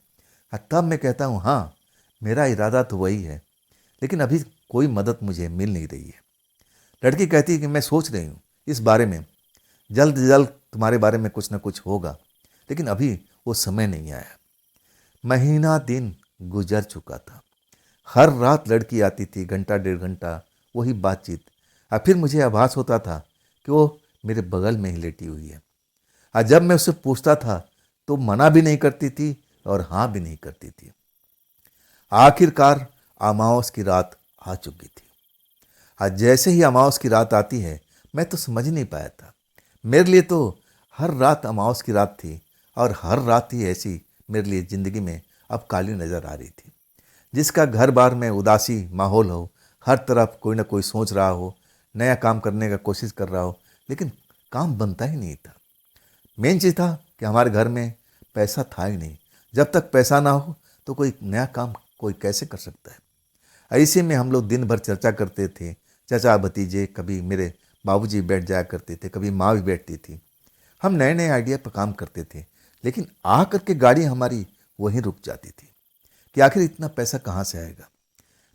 हाँ, तब मैं कहता हूँ हाँ, मेरा इरादा तो वही है, लेकिन अभी कोई मदद मुझे मिल नहीं रही है। लड़की कहती है कि मैं सोच रही हूँ इस बारे में, जल्द से जल्द तुम्हारे बारे में कुछ ना कुछ होगा, लेकिन अभी वो समय नहीं आया। महीना दिन गुजर चुका था। हर रात लड़की आती थी, घंटा डेढ़ घंटा वही बातचीत। और फिर मुझे आभास होता था कि वो मेरे बगल में ही लेटी हुई है। और जब मैं उससे पूछता था तो मना भी नहीं करती थी और हाँ भी नहीं करती थी। आखिरकार अमावस की रात आ चुकी थी। आज जैसे ही अमावस की रात आती है, मैं तो समझ ही नहीं पाया था। मेरे लिए तो हर रात अमावस की रात थी, और हर रात ही ऐसी मेरे लिए ज़िंदगी में अब काली नज़र आ रही थी। जिसका घर बार में उदासी माहौल हो, हर तरफ कोई ना कोई सोच रहा हो, नया काम करने का कोशिश कर रहा हो, लेकिन काम बनता ही नहीं था। मेन चीज़ था कि हमारे घर में पैसा था ही नहीं। जब तक पैसा ना हो तो कोई नया काम कोई कैसे कर सकता है। ऐसे में हम लोग दिन भर चर्चा करते थे, चाचा भतीजे, कभी मेरे बाबूजी बैठ जाया करते थे, कभी माँ भी बैठती थी। हम नए नए आइडिया पर काम करते थे, लेकिन आ करके गाड़ी हमारी वहीं रुक जाती थी कि आखिर इतना पैसा कहाँ से आएगा।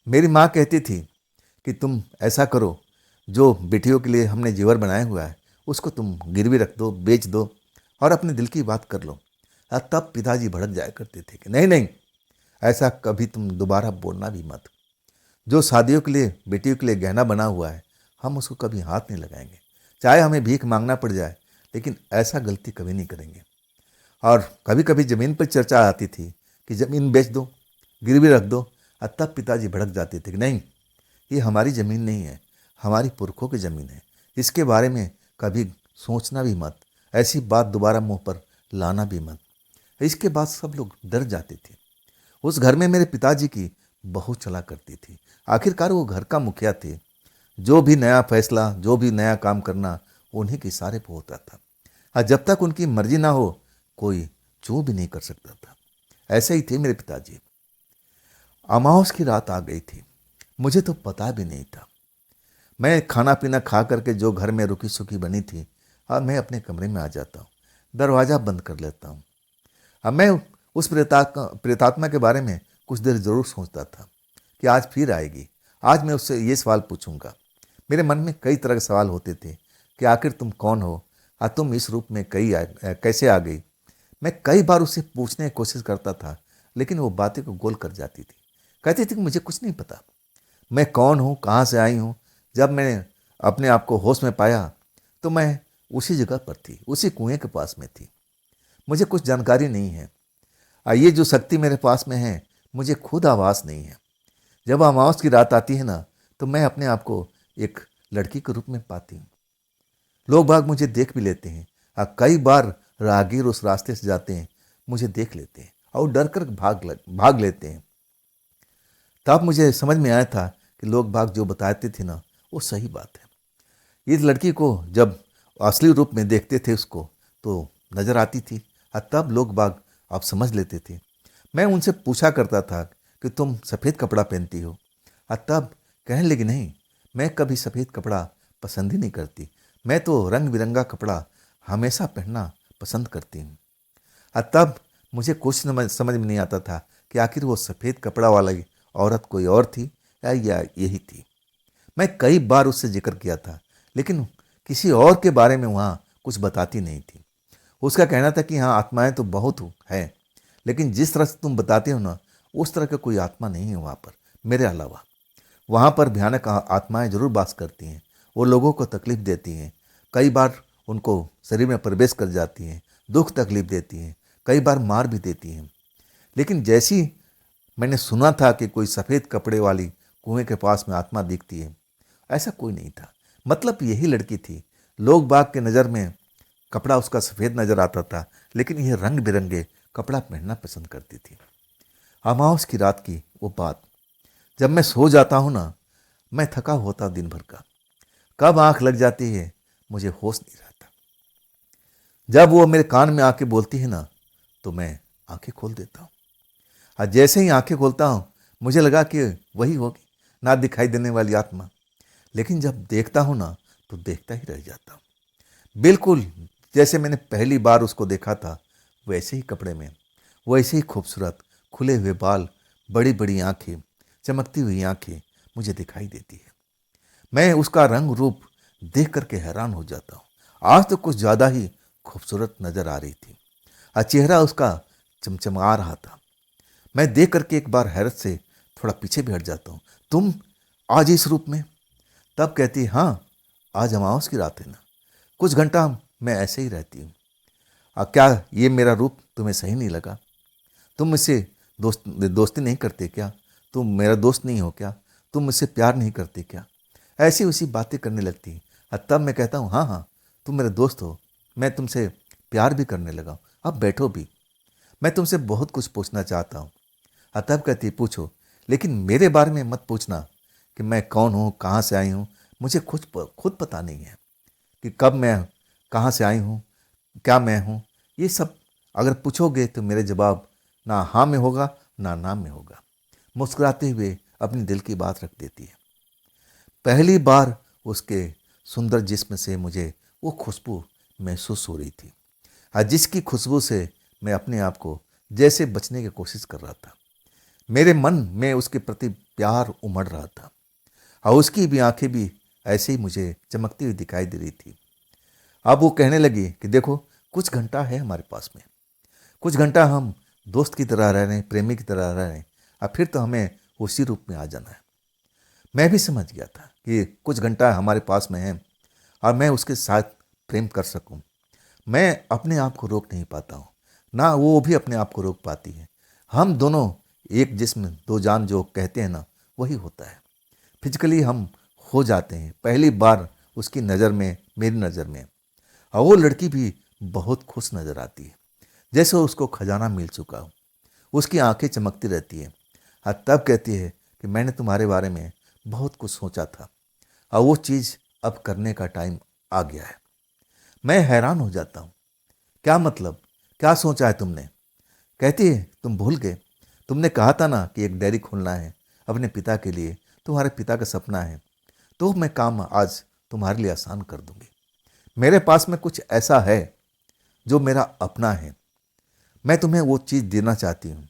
मेरी माँ कहती थी कि तुम ऐसा करो, जो बेटियों के लिए हमने जेवर बनाया हुआ है उसको तुम गिरवी रख दो, बेच दो और अपने दिल की बात कर लो। तब पिताजी भड़क जाया करते थे कि नहीं नहीं, ऐसा कभी तुम दोबारा बोलना भी मत। जो शादियों के लिए, बेटियों के लिए गहना बना हुआ है, हम उसको कभी हाथ नहीं लगाएंगे, चाहे हमें भीख मांगना पड़ जाए, लेकिन ऐसा गलती कभी नहीं करेंगे। और कभी कभी ज़मीन पर चर्चा आती थी कि ज़मीन बेच दो, गिरवी रख दो। और तब पिताजी भड़क जाते थे कि नहीं, ये हमारी ज़मीन नहीं है, हमारी पुरखों की ज़मीन है, इसके बारे में कभी सोचना भी मत, ऐसी बात दोबारा मुंह पर लाना भी मत। इसके बाद सब लोग डर जाते थे। उस घर में मेरे पिताजी की बहू चला करती थी। आखिरकार वो घर का मुखिया थे। जो भी नया फैसला, जो भी नया काम करना, उन्हीं के इशारे पर होता था। और जब तक उनकी मर्जी ना हो, कोई चू भी नहीं कर सकता था। ऐसे ही थे मेरे पिताजी। अमावस की रात आ गई थी, मुझे तो पता भी नहीं था। मैं खाना पीना खा करके जो घर में रुकी सुखी बनी थी, अब मैं अपने कमरे में आ जाता हूँ, दरवाज़ा बंद कर लेता हूँ। अब मैं उस प्रेतात्मा के बारे में कुछ देर जरूर सोचता था कि आज फिर आएगी, आज मैं उससे ये सवाल पूछूंगा। मेरे मन में कई तरह के सवाल होते थे कि आखिर तुम कौन हो, और तुम इस रूप में कैसे आ गई। मैं कई बार उससे पूछने की कोशिश करता था, लेकिन वो बातें को गोल कर जाती थी। कहती थी कि मुझे कुछ नहीं पता, मैं कौन हूँ, कहाँ से आई हूँ। जब मैंने अपने आप को होश में पाया तो मैं उसी जगह पर थी, उसी कुएं के पास में थी। मुझे कुछ जानकारी नहीं है, और ये जो शक्ति मेरे पास में है, मुझे खुद आवाज़ नहीं है। जब अमावस की रात आती है ना, तो मैं अपने आप को एक लड़की के रूप में पाती हूँ। लोग बाग मुझे देख भी लेते हैं, और कई बार राहगीर उस रास्ते से जाते हैं, मुझे देख लेते हैं और डर कर भाग लेते हैं। तब मुझे समझ में आया था कि लोग बाग जो बताते थे ना, वो सही बात है। इस लड़की को जब असली रूप में देखते थे उसको, तो नजर आती थी, और तब लोग बाग आप समझ लेते थे। मैं उनसे पूछा करता था कि तुम सफ़ेद कपड़ा पहनती हो, और तब कहने लगी नहीं, मैं कभी सफ़ेद कपड़ा पसंद ही नहीं करती, मैं तो रंग बिरंगा कपड़ा हमेशा पहनना पसंद करती हूँ। और तब मुझे कुछ समझ में नहीं आता था कि आखिर वो सफ़ेद कपड़ा वाली औरत कोई और थी या यही थी। मैं कई बार उससे जिक्र किया था, लेकिन किसी और के बारे में वहाँ कुछ बताती नहीं थी। उसका कहना था कि हाँ, आत्माएं तो बहुत हैं, लेकिन जिस तरह से तुम बताते हो ना, उस तरह का कोई आत्मा नहीं है वहाँ पर। मेरे अलावा। वहाँ पर भयानक आत्माएं जरूर वास करती हैं। वो लोगों को तकलीफ देती हैं, कई बार उनको शरीर में प्रवेश कर जाती हैं, दुख तकलीफ देती हैं, कई बार मार भी देती हैं। लेकिन जैसी मैंने सुना था कि कोई सफ़ेद कपड़े वाली कुएं के पास में आत्मा दिखती है, ऐसा कोई नहीं था। मतलब यही लड़की थी। लोग बाग के नज़र में कपड़ा उसका सफ़ेद नज़र आता था, लेकिन यह रंग बिरंगे कपड़ा पहनना पसंद करती थी। अमावस की रात की वो बात, जब मैं सो जाता हूँ ना, मैं थका होता दिन भर का, कब आंख लग जाती है मुझे होश नहीं रहता। जब वो मेरे कान में आके बोलती है ना, तो मैं आंखें खोल देता हूँ। और जैसे ही आंखें खोलता हूँ, मुझे लगा कि वही होगी ना दिखाई देने वाली आत्मा। लेकिन जब देखता हूँ ना, तो देखता ही रह जाता हूँ। बिल्कुल जैसे मैंने पहली बार उसको देखा था, वैसे ही कपड़े में, वैसे ही खूबसूरत, खुले हुए बाल, बड़ी बड़ी आंखें, चमकती हुई आंखें मुझे दिखाई देती है। मैं उसका रंग रूप देख करके हैरान हो जाता हूँ। आज तो कुछ ज़्यादा ही खूबसूरत नजर आ रही थी और चेहरा उसका चमचमा रहा था। मैं देख करके एक बार हैरत से थोड़ा पीछे भी हट जाता हूँ। तुम आज इस रूप में? तब कहती, हाँ, आज अमावस की रात है ना, कुछ घंटा मैं ऐसे ही रहती हूँ। क्या ये मेरा रूप तुम्हें सही नहीं लगा? तुम मुझसे दोस्ती नहीं करते क्या? तुम मेरा दोस्त नहीं हो क्या? तुम मुझसे प्यार नहीं करते क्या? ऐसी उसी बातें करने लगती। और तब मैं कहता हूँ, हाँ हाँ, तुम मेरे दोस्त हो, मैं तुमसे प्यार भी करने लगा हूँ, अब बैठो भी, मैं तुमसे बहुत कुछ पूछना चाहता हूँ। और तब कहती, पूछो, लेकिन मेरे बारे में मत पूछना कि मैं कौन हूँ, कहाँ से आई हूँ। मुझे खुद पता नहीं है कि कब मैं कहाँ से आई हूँ, क्या मैं हूँ। ये सब अगर पूछोगे तो मेरे जवाब ना हाँ में होगा ना ना में होगा। मुस्कुराते हुए अपनी दिल की बात रख देती है। पहली बार उसके सुंदर जिस्म से मुझे वो खुशबू महसूस हो रही थी, और जिसकी खुशबू से मैं अपने आप को जैसे बचने की कोशिश कर रहा था। मेरे मन में उसके प्रति प्यार उमड़ रहा था, और उसकी भी आंखें भी ऐसे ही मुझे चमकती हुई दिखाई दे रही थी। अब वो कहने लगी कि देखो, कुछ घंटा है हमारे पास में, कुछ घंटा हम दोस्त की तरह रह रहे हैं, प्रेमी की तरह रह रहे हैं, और फिर तो हमें उसी रूप में आ जाना है। मैं भी समझ गया था कि कुछ घंटा हमारे पास में है और मैं उसके साथ प्रेम कर सकूं। मैं अपने आप को रोक नहीं पाता हूँ, ना वो भी अपने आप को रोक पाती है। हम दोनों एक जिस्म दो जान जो कहते हैं ना, वही होता है। फिजिकली हम हो जाते हैं पहली बार उसकी नज़र में, मेरी नज़र में। और वो लड़की भी बहुत खुश नज़र आती है, जैसे उसको खजाना मिल चुका हो। उसकी आंखें चमकती रहती है और तब कहती है कि मैंने तुम्हारे बारे में बहुत कुछ सोचा था और वो चीज़ अब करने का टाइम आ गया है। मैं हैरान हो जाता हूँ। क्या मतलब? क्या सोचा है तुमने? कहती है, तुम भूल गए, तुमने कहा था ना कि एक डायरी खोलना है अपने पिता के लिए, तुम्हारे पिता का सपना है, तो मैं काम आज तुम्हारे लिए आसान कर दूंगी। मेरे पास में कुछ ऐसा है जो मेरा अपना है, मैं तुम्हें वो चीज़ देना चाहती हूँ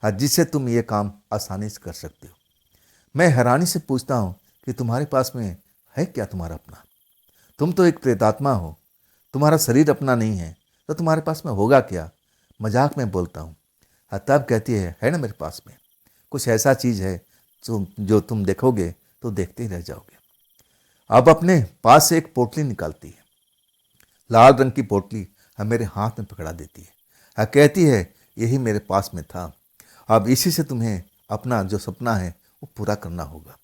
और जिससे तुम ये काम आसानी से कर सकते हो। मैं हैरानी से पूछता हूँ कि तुम्हारे पास में है क्या तुम्हारा अपना? तुम तो एक प्रेतात्मा हो, तुम्हारा शरीर अपना नहीं है, तो तुम्हारे पास में होगा क्या? मजाक में बोलता हूँ। तब कहती है ना, मेरे पास में कुछ ऐसा चीज़ है जो तुम देखोगे तो देखते ही रह जाओगे। अब अपने पास से एक पोटली निकालती है, लाल रंग की पोटली, मेरे हाथ में पकड़ा देती है और कहती है, यही मेरे पास में था, अब इसी से तुम्हें अपना जो सपना है वो पूरा करना होगा।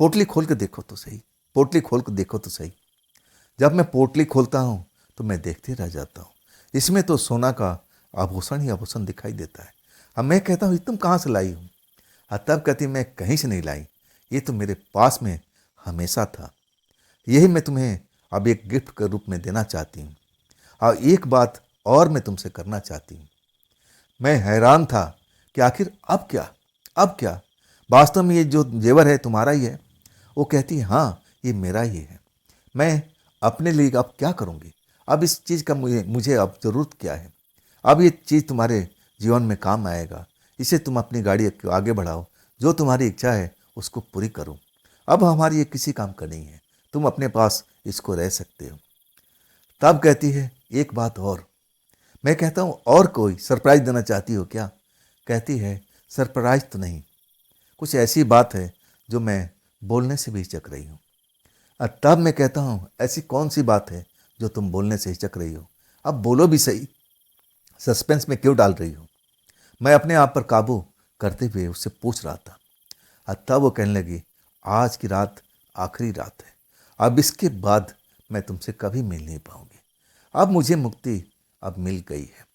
पोटली खोल के देखो तो सही, पोटली खोल के देखो तो सही। जब मैं पोटली खोलता हूँ तो मैं देखते रह जाता हूँ। इसमें तो सोना का आभूषण ही आभूषण दिखाई देता है। अब मैं कहता हूँ, ये तुम कहाँ से लाई हो? तब कहती, मैं कहीं से नहीं लाई, ये तो मेरे पास में हमेशा था, यही मैं तुम्हें अब एक गिफ्ट के रूप में देना चाहती हूँ। और एक बात और मैं तुमसे करना चाहती हूँ। मैं हैरान था कि आखिर अब क्या, अब क्या, वास्तव में ये जो जेवर है तुम्हारा ही है? वो कहती है, हाँ, ये मेरा ही है। मैं अपने लिए अब क्या करूँगी? अब इस चीज़ का मुझे अब ज़रूरत क्या है? अब ये चीज़ तुम्हारे जीवन में काम आएगा, इसे तुम अपनी गाड़ी आगे बढ़ाओ, जो तुम्हारी इच्छा है उसको पूरी करो। अब हमारी ये किसी काम का नहीं है, तुम अपने पास इसको रह सकते हो। तब कहती है, एक बात और। मैं कहता हूँ, और कोई सरप्राइज देना चाहती हो क्या? कहती है, सरप्राइज तो नहीं, कुछ ऐसी बात है जो मैं बोलने से भी हिचक रही हूँ। तब मैं कहता हूँ, ऐसी कौन सी बात है जो तुम बोलने से हिचक रही हो? अब बोलो भी सही, सस्पेंस में क्यों डाल रही हो? मैं अपने आप पर काबू करते हुए उससे पूछ रहा था। तब वो कहने लगी, आज की रात आखिरी रात है, अब इसके बाद मैं तुमसे कभी मिल नहीं पाऊंगी। अब मुझे मुक्ति अब मिल गई है।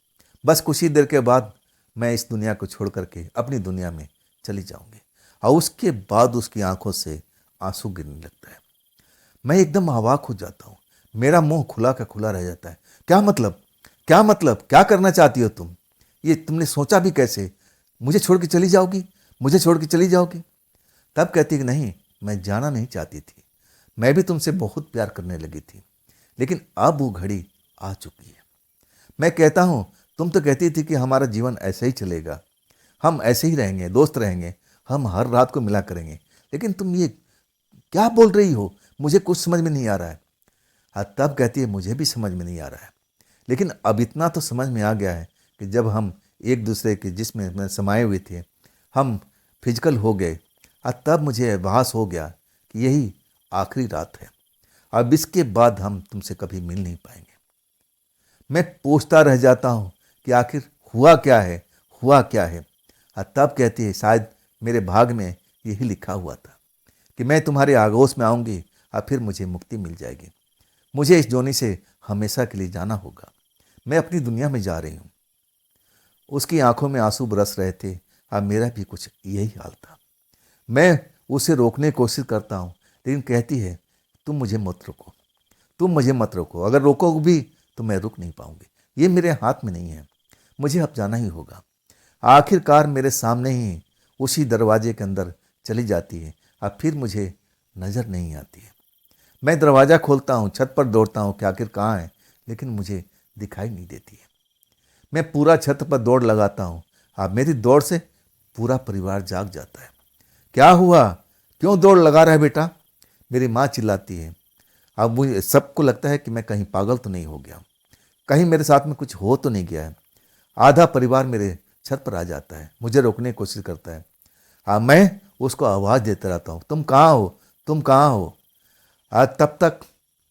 बस कुछ ही देर के बाद मैं इस दुनिया को छोड़ करके अपनी दुनिया में चली जाऊंगी। और उसके बाद उसकी आंखों से आंसू गिरने लगता है। मैं एकदम अवाक हो जाता हूँ। मेरा मुंह खुला का खुला रह जाता है। क्या मतलब, क्या मतलब, क्या करना चाहती हो तुम? ये तुमने सोचा भी कैसे? मुझे छोड़ के चली जाओगी? मुझे छोड़ के चली जाओगी? तब कहती कि नहीं, मैं जाना नहीं चाहती थी। मैं भी तुमसे बहुत प्यार करने लगी थी, लेकिन अब वो घड़ी आ चुकी है। मैं कहता हूँ, तुम तो कहती थी कि हमारा जीवन ऐसे ही चलेगा, हम ऐसे ही रहेंगे, दोस्त रहेंगे, हम हर रात को मिला करेंगे। लेकिन तुम ये क्या बोल रही हो? मुझे कुछ समझ में नहीं आ रहा है। तब कहती है, मुझे भी समझ में नहीं आ रहा है, लेकिन अब इतना तो समझ में आ गया है कि जब हम एक दूसरे के जिस्म में समाये हुए थे, हम फिजिकल हो गए, तब मुझे आभास हो गया कि यही आखिरी रात है। अब इसके बाद हम तुमसे कभी मिल नहीं पाएंगे। मैं पूछता रह जाता हूँ कि आखिर हुआ क्या है, हुआ क्या है? तब कहती है, शायद मेरे भाग में यही लिखा हुआ था कि मैं तुम्हारे आगोश में आऊँगी और फिर मुझे मुक्ति मिल जाएगी। मुझे इस जोनी से हमेशा के लिए जाना होगा। मैं अपनी दुनिया में जा रही हूँ। उसकी आंखों में आंसू बरस रहे थे और मेरा भी कुछ यही हाल था। मैं उसे रोकने की कोशिश करता हूँ, लेकिन कहती है, तुम मुझे मत रोको, तुम मुझे मत रोको। अगर रोकोगे भी तो मैं रुक नहीं पाऊंगी। ये मेरे हाथ में नहीं है, मुझे अब जाना ही होगा। आखिरकार मेरे सामने ही उसी दरवाजे के अंदर चली जाती है और फिर मुझे नज़र नहीं आती है। मैं दरवाज़ा खोलता हूँ, छत पर दौड़ता हूँ कि आखिर कहाँ है, लेकिन मुझे दिखाई नहीं देती है। मैं पूरा छत पर दौड़ लगाता हूँ। अब मेरी दौड़ से पूरा परिवार जाग जाता है। क्या हुआ, क्यों दौड़ लगा रहा है बेटा? मेरी माँ चिल्लाती है। अब मुझे सबको लगता है कि मैं कहीं पागल तो नहीं हो गया, कहीं मेरे साथ में कुछ हो तो नहीं गया है। आधा परिवार मेरे छत पर आ जाता है, मुझे रोकने की कोशिश करता है। मैं उसको आवाज़ देता रहता हूँ, तुम कहाँ हो, तुम कहाँ हो? आज तब तक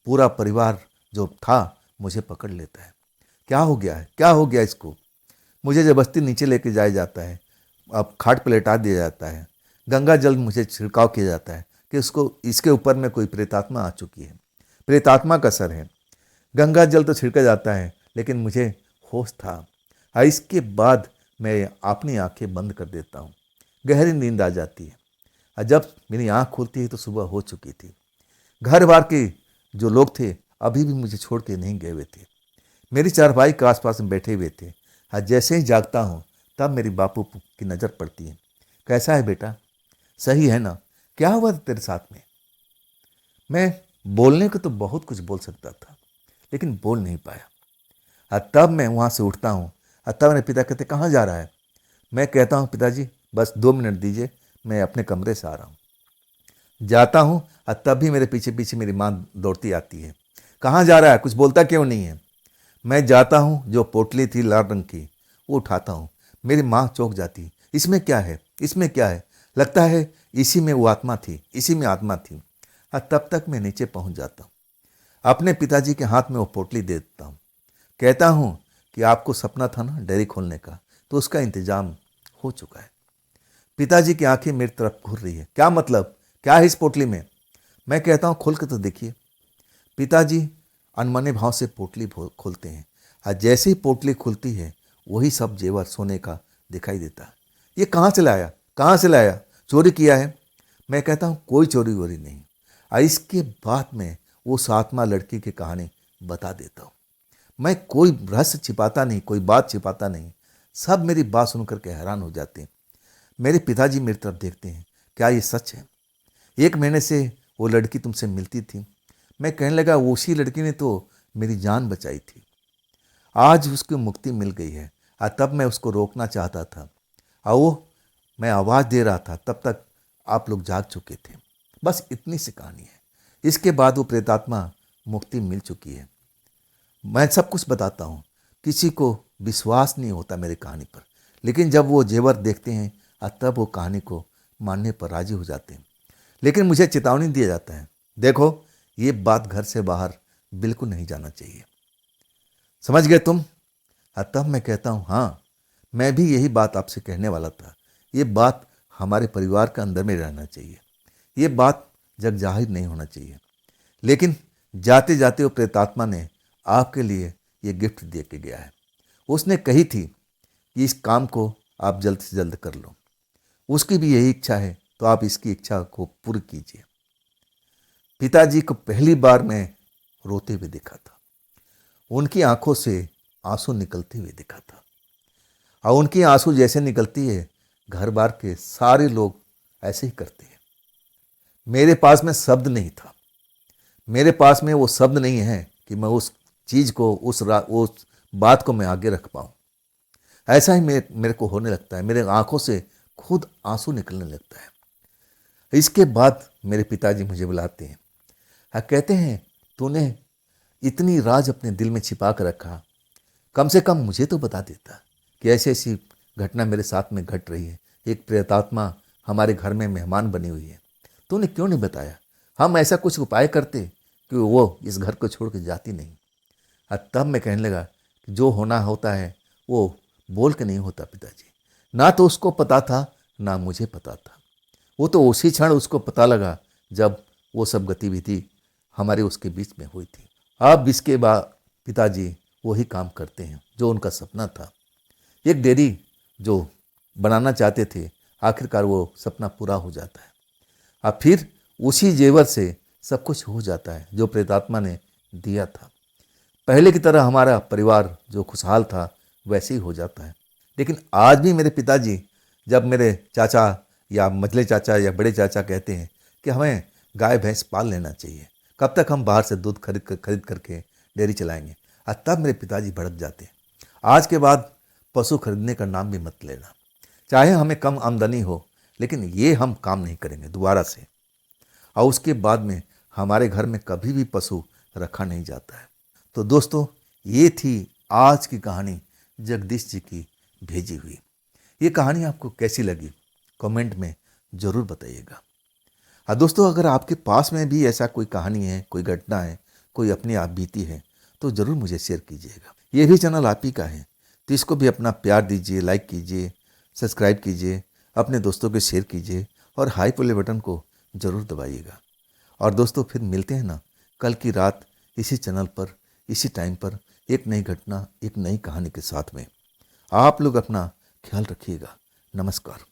पूरा परिवार जो था मुझे पकड़ लेता है। क्या हो गया है, क्या हो गया इसको? मुझे ज़बरदस्ती नीचे लेके जाया जाता है। अब खाट पर लेटा दिया जाता है। गंगा जल मुझे छिड़काव किया जाता है कि उसको इसके ऊपर में कोई प्रेतात्मा आ चुकी है, प्रेतात्मा का असर है। गंगा जल तो छिड़का जाता है, लेकिन मुझे होश था। इसके बाद मैं अपनी आंखें बंद कर देता हूँ। गहरी नींद आ जाती है और जब मेरी आँख खुलती है तो सुबह हो चुकी थी। घर बार के जो लोग थे अभी भी मुझे छोड़ के नहीं गए हुए थे, मेरी चारपाई के आसपास में बैठे हुए थे। जैसे ही जागता हूँ तब मेरी बापू की नज़र पड़ती है। कैसा है बेटा, सही है ना? क्या हुआ तेरे साथ में? मैं बोलने को तो बहुत कुछ बोल सकता था, लेकिन बोल नहीं पाया। तब मैं वहाँ से उठता हूँ। तब मेरे पिता कहते, कहाँ जा रहा है? मैं कहता हूँ, पिताजी बस 2 मिनट दीजिए, मैं अपने कमरे से आ रहा हूँ। जाता हूँ और तब भी मेरे पीछे पीछे मेरी माँ दौड़ती आती है। कहाँ जा रहा है, कुछ बोलता क्यों नहीं है? मैं जाता हूँ, जो पोटली थी लाल रंग की वो उठाता हूँ। मेरी माँ चौंक जाती, इसमें क्या है, इसमें क्या है? लगता है इसी में वो आत्मा थी, इसी में आत्मा थी। तब तक मैं नीचे पहुँच जाता हूँ, अपने पिताजी के हाथ में वो पोटली दे देता हूँ। कहता हूँ कि आपको सपना था ना डेयरी खोलने का, तो उसका इंतजाम हो चुका है। पिताजी की आंखें मेरी तरफ घूर रही है। क्या मतलब, क्या है इस पोटली में? मैं कहता हूँ, खोल के तो देखिए। पिताजी अनमने भाव से पोटली खोलते हैं और जैसे ही पोटली खुलती है वही सब जेवर सोने का दिखाई देता है। ये कहाँ से लाया, कहाँ से लाया? चोरी किया है? मैं कहता हूँ, कोई चोरी वोरी नहीं। और इसके बाद में वो सातमा लड़की की कहानी बता देता हूँ। मैं कोई रहस्य छिपाता नहीं, कोई बात छिपाता नहीं। सब मेरी बात सुन करके हैरान हो जाते हैं। मेरे पिताजी मेरी तरफ देखते हैं, क्या ये सच है? 1 महीने से वो लड़की तुमसे मिलती थी। मैं कहने लगा, उसी लड़की ने तो मेरी जान बचाई थी, आज उसकी मुक्ति मिल गई है। और तब मैं उसको रोकना चाहता था और वो मैं आवाज़ दे रहा था, तब तक आप लोग जाग चुके थे। बस इतनी सी कहानी है। इसके बाद वो प्रेतात्मा मुक्ति मिल चुकी है। मैं सब कुछ बताता हूँ, किसी को विश्वास नहीं होता मेरी कहानी पर, लेकिन जब वो जेवर देखते हैं तब वो कहानी को मानने पर राजी हो जाते हैं। लेकिन मुझे चेतावनी दिया जाता है, देखो ये बात घर से बाहर बिल्कुल नहीं जाना चाहिए। समझ गए तुम? तब मैं कहता हूँ हाँ, मैं भी यही बात आपसे कहने वाला था। ये बात हमारे परिवार के अंदर में रहना चाहिए, ये बात जग जाहिर नहीं होना चाहिए। लेकिन जाते जाते वो प्रेतात्मा ने आपके लिए ये गिफ्ट दे के गया है। उसने कही थी कि इस काम को आप जल्द से जल्द कर लो। उसकी भी यही इच्छा है, तो आप इसकी इच्छा को पूरी कीजिए। पिताजी को पहली बार मैं रोते हुए देखा था, उनकी आंखों से आंसू निकलते हुए देखा था। और उनकी आंसू जैसे निकलती है, घर बार के सारे लोग ऐसे ही करते हैं। मेरे पास में शब्द नहीं था, मेरे पास में वो शब्द नहीं है कि मैं उस चीज़ को, उस बात को मैं आगे रख पाऊँ। ऐसा ही मेरे को होने लगता है, मेरे आंखों से खुद आंसू निकलने लगता है। इसके बाद मेरे पिताजी मुझे बुलाते हैं, कहते हैं तूने इतनी राज अपने दिल में छिपा कर रखा, कम से कम मुझे तो बता देता कि ऐसी ऐसी घटना मेरे साथ में घट रही है, एक प्रेतात्मा हमारे घर में मेहमान बनी हुई है। तूने क्यों नहीं बताया? हम ऐसा कुछ उपाय करते कि वो इस घर को छोड़ के जाती नहीं। तब मैं कहने लगा कि जो होना होता है वो बोल के नहीं होता पिताजी। ना तो उसको पता था, ना मुझे पता था। वो तो उसी क्षण उसको पता लगा जब वो सब गतिविधि हमारे उसके बीच में हुई थी। अब इसके बाद पिताजी वही काम करते हैं जो उनका सपना था। एक डेयरी जो बनाना चाहते थे, आखिरकार वो सपना पूरा हो जाता है। अब फिर उसी जेवर से सब कुछ हो जाता है जो प्रेतात्मा ने दिया था। पहले की तरह हमारा परिवार जो खुशहाल था वैसे ही हो जाता है। लेकिन आज भी मेरे पिताजी जब मेरे चाचा या मझले चाचा या बड़े चाचा कहते हैं कि हमें गाय भैंस पाल लेना चाहिए, कब तक हम बाहर से दूध खरीद करके डेयरी चलाएंगे, तब मेरे पिताजी भड़क जाते हैं। आज के बाद पशु खरीदने का नाम भी मत लेना, चाहे हमें कम आमदनी हो, लेकिन ये हम काम नहीं करेंगे दोबारा से। और उसके बाद में हमारे घर में कभी भी पशु रखा नहीं जाता है। तो दोस्तों, ये थी आज की कहानी जगदीश जी की भेजी हुई। ये कहानी आपको कैसी लगी कमेंट में ज़रूर बताइएगा। हाँ दोस्तों, अगर आपके पास में भी ऐसा कोई कहानी है, कोई घटना है, कोई अपनी आप बीती है, तो ज़रूर मुझे शेयर कीजिएगा। ये भी चैनल आप ही का है, तो इसको भी अपना प्यार दीजिए, लाइक कीजिए, सब्सक्राइब कीजिए, अपने दोस्तों को शेयर कीजिए और हाई वाले बटन को ज़रूर दबाइएगा। और दोस्तों, फिर मिलते हैं ना कल की रात इसी चैनल पर, इसी टाइम पर, एक नई घटना, एक नई कहानी के साथ में। आप लोग अपना ख्याल रखिएगा। नमस्कार।